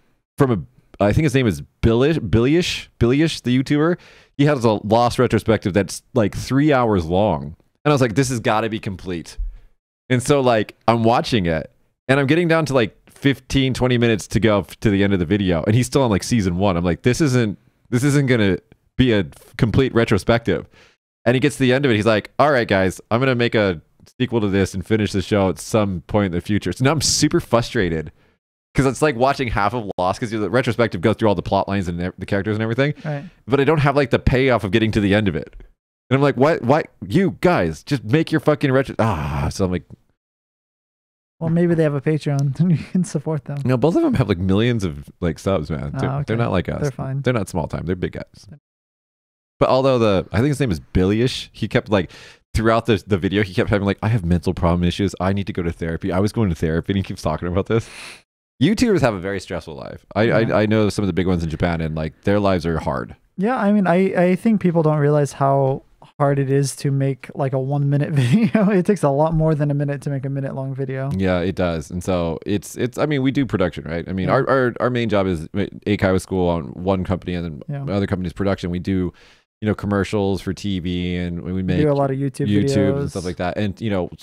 I think his name is Billyish, the YouTuber. He has a Lost retrospective that's like 3 hours long. And I was like, this has got to be complete. And so like I'm watching it and I'm getting down to like 15, 20 minutes to go to the end of the video. And he's still on like season 1. I'm like, this isn't going to be a complete retrospective. And he gets to the end of it. He's like, all right, guys, I'm going to make a sequel to this and finish the show at some point in the future. So now I'm super frustrated because it's like watching half of Lost because the retrospective goes through all the plot lines and the characters and everything. Right. But I don't have like the payoff of getting to the end of it. And I'm like, why you guys just make your fucking so I'm like, well, maybe they have a Patreon and you can support them. No, both of them have like millions of like subs, man. They're not like us. They're fine. They're not small time. They're big guys. But although I think his name is Billyish, he kept like throughout the video, he kept having like, I have mental problem issues. I need to go to therapy. I was going to therapy, and he keeps talking about this. YouTubers have a very stressful life. I know some of the big ones in Japan, and like their lives are hard. Yeah, I mean, I think people don't realize how hard it is to make like a 1 minute video. It takes a lot more than a minute to make a minute long video. Yeah, it does. And so it's I mean, we do production, right? I mean, our main job is Eikaiwa School on one company, and then other company's production. We do, commercials for TV, and we do a lot of YouTube videos and stuff like that. And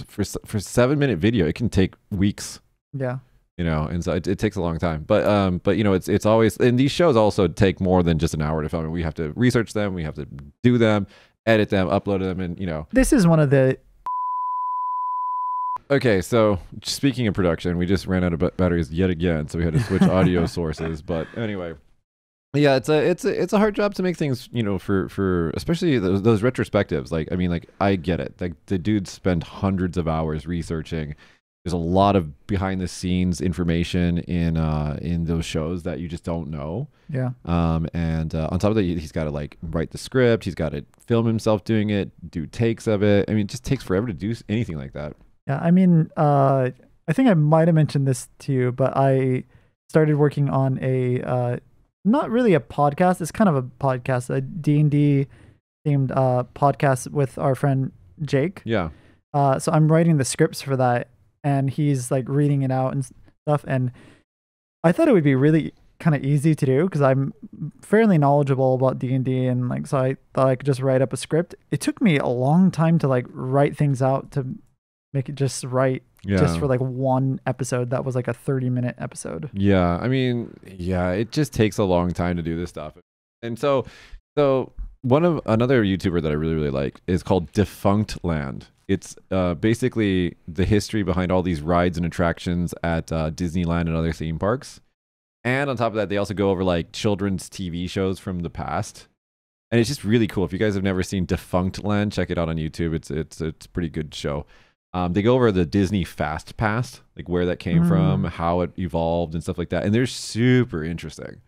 for 7-minute video, it can take weeks. Yeah. And so it takes a long time, but it's always, and these shows also take more than just an hour to film. We have to research them, we have to do them, edit them, upload them, and This is one of the. Okay, so speaking of production, we just ran out of batteries yet again, so we had to switch audio sources. But anyway, yeah, it's a hard job to make things, for especially those retrospectives. Like, I mean, like I get it. Like the dudes spend hundreds of hours researching. There's a lot of behind the scenes information in those shows that you just don't know. Yeah. And on top of that, he's got to like write the script. He's got to film himself doing it, do takes of it. I mean, it just takes forever to do anything like that. Yeah. I mean, I think I might have mentioned this to you, but I started working on a not really a podcast. It's kind of a podcast, a D&D themed podcast with our friend Jake. Yeah. So I'm writing the scripts for that, and he's like reading it out and stuff. And I thought it would be really kind of easy to do because I'm fairly knowledgeable about D&D, and like so I thought I could just write up a script. It took me a long time to like write things out to make it just right. Yeah. Just for like one episode that was like a 30-minute episode. Yeah, I mean, yeah, it just takes a long time to do this stuff. And so another YouTuber that I really like is called Defunct Land. It's basically the history behind all these rides and attractions at Disneyland and other theme parks. And on top of that, they also go over like children's TV shows from the past. And it's just really cool. If you guys have never seen Defunct Land, check it out on YouTube. It's a pretty good show. They go over the Disney Fast Pass, like where that came from, how it evolved and stuff like that. And they're super interesting.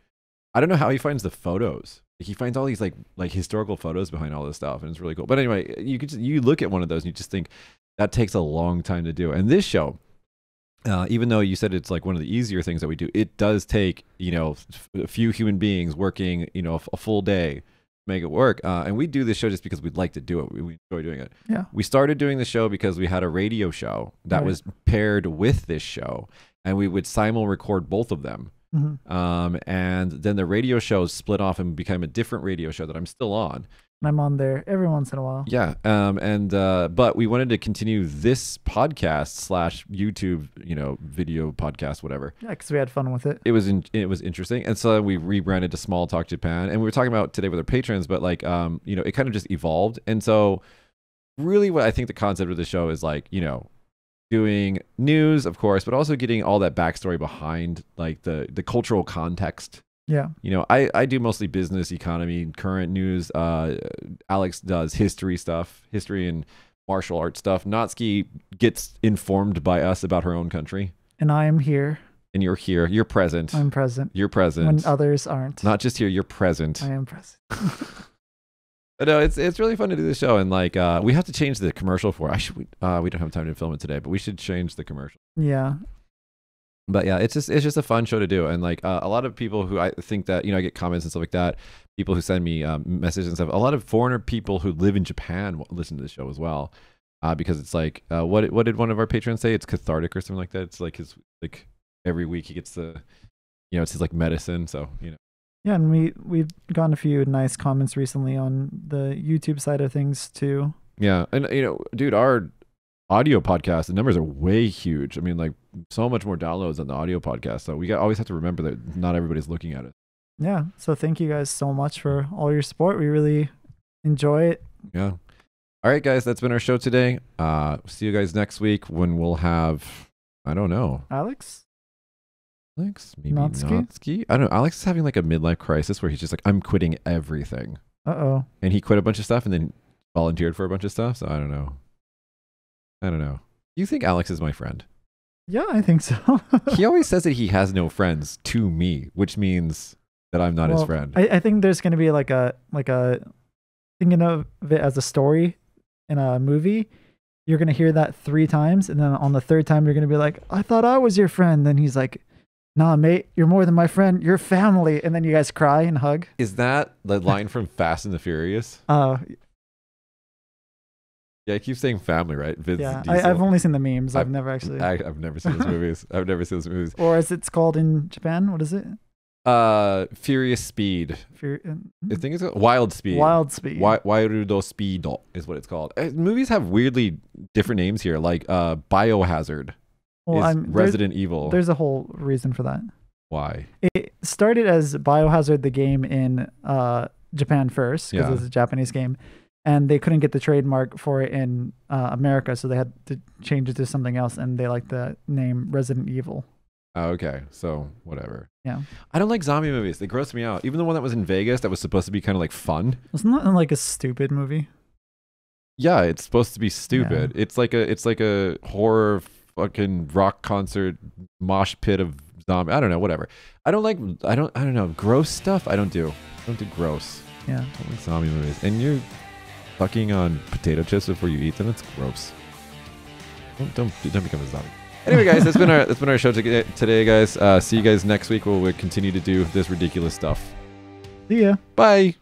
I don't know how he finds the photos. He finds all these like historical photos behind all this stuff, and it's really cool. But anyway, you look at one of those and you just think that takes a long time to do. And this show, even though you said it's like one of the easier things that we do, it does take, a few human beings working, a full day make it work, and we do this show just because we'd like to do it. We enjoy doing it. Yeah, we started doing the show because we had a radio show that was paired with this show, and we would simul record both of them. And then the radio show split off and became a different radio show that I'm still on. I'm on there every once in a while. Yeah. But we wanted to continue this podcast / YouTube, video podcast, whatever. Yeah, because we had fun with it. It was interesting. And so we rebranded to Small Talk Japan. And we were talking about today with our patrons, but like, it kind of just evolved. And so really what I think the concept of the show is like, doing news, of course, but also getting all that backstory behind like the cultural context. Yeah. I do mostly business, economy, current news. Alex does history and martial arts stuff. Natsuki gets informed by us about her own country. And I am here. And you're here. You're present. I'm present. You're present. When others aren't. Not just here, you're present. I am present. But no, it's really fun to do this show, and like we have to change the commercial for it. We don't have time to film it today, but we should change the commercial. Yeah. But yeah, it's just a fun show to do, and like a lot of people who I think that I get comments and stuff like that. People who send me messages and stuff. A lot of foreigner people who live in Japan listen to the show as well, because it's like what did one of our patrons say? It's cathartic or something like that. It's like his like every week he gets the it's his like medicine. So Yeah, and we've gotten a few nice comments recently on the YouTube side of things too. Yeah, and dude, our audio podcast, the numbers are way huge. I mean, like so much more downloads on the audio podcast. So we always have to remember that not everybody's looking at it. Yeah, so thank you guys so much for all your support. We really enjoy it. Yeah. All right, guys, that's been our show today. See you guys next week when we'll have, I don't know, Alex, maybe Natsuki. I don't know. Alex is having like a midlife crisis where he's just like, I'm quitting everything. Uh-oh. And he quit a bunch of stuff and then volunteered for a bunch of stuff. So I don't know. You think Alex is my friend? Yeah, I think so. He always says that he has no friends to me, which means that I'm not his friend. I think there's going to be like a thinking of it as a story in a movie. You're going to hear that 3 times. And then on the 3rd time, you're going to be like, I thought I was your friend. Then he's like, nah, mate, you're more than my friend. You're family. And then you guys cry and hug. Is that the line from Fast and the Furious? Yeah, I keep saying family, right? Yeah, I've only seen the memes. I've never actually. I've never seen those movies. Or as it's called in Japan, what is it? Furious Speed. I think it's called Wild Speed. Wild Speed. Wairudo Speedo is what it's called. Movies have weirdly different names here, like Biohazard. Well, Resident Evil. There's a whole reason for that. Why? It started as Biohazard the game in Japan first, because it's a Japanese game. And they couldn't get the trademark for it in America, so they had to change it to something else, and they like the name Resident Evil. Oh, okay, so whatever. Yeah. I don't like zombie movies. They gross me out. Even the one that was in Vegas that was supposed to be kind of like fun. It's not like a stupid movie. Yeah, it's supposed to be stupid. Yeah. It's like a horror fucking rock concert mosh pit of zombie. I don't know, whatever. I don't know. Gross stuff I don't do. I don't do gross. Yeah. I don't like zombie movies. And you're fucking on potato chips before you eat them. It's gross. Don't become a zombie. Anyway, guys, that's been our show today, guys. See you guys next week where we'll continue to do this ridiculous stuff. See ya. Bye.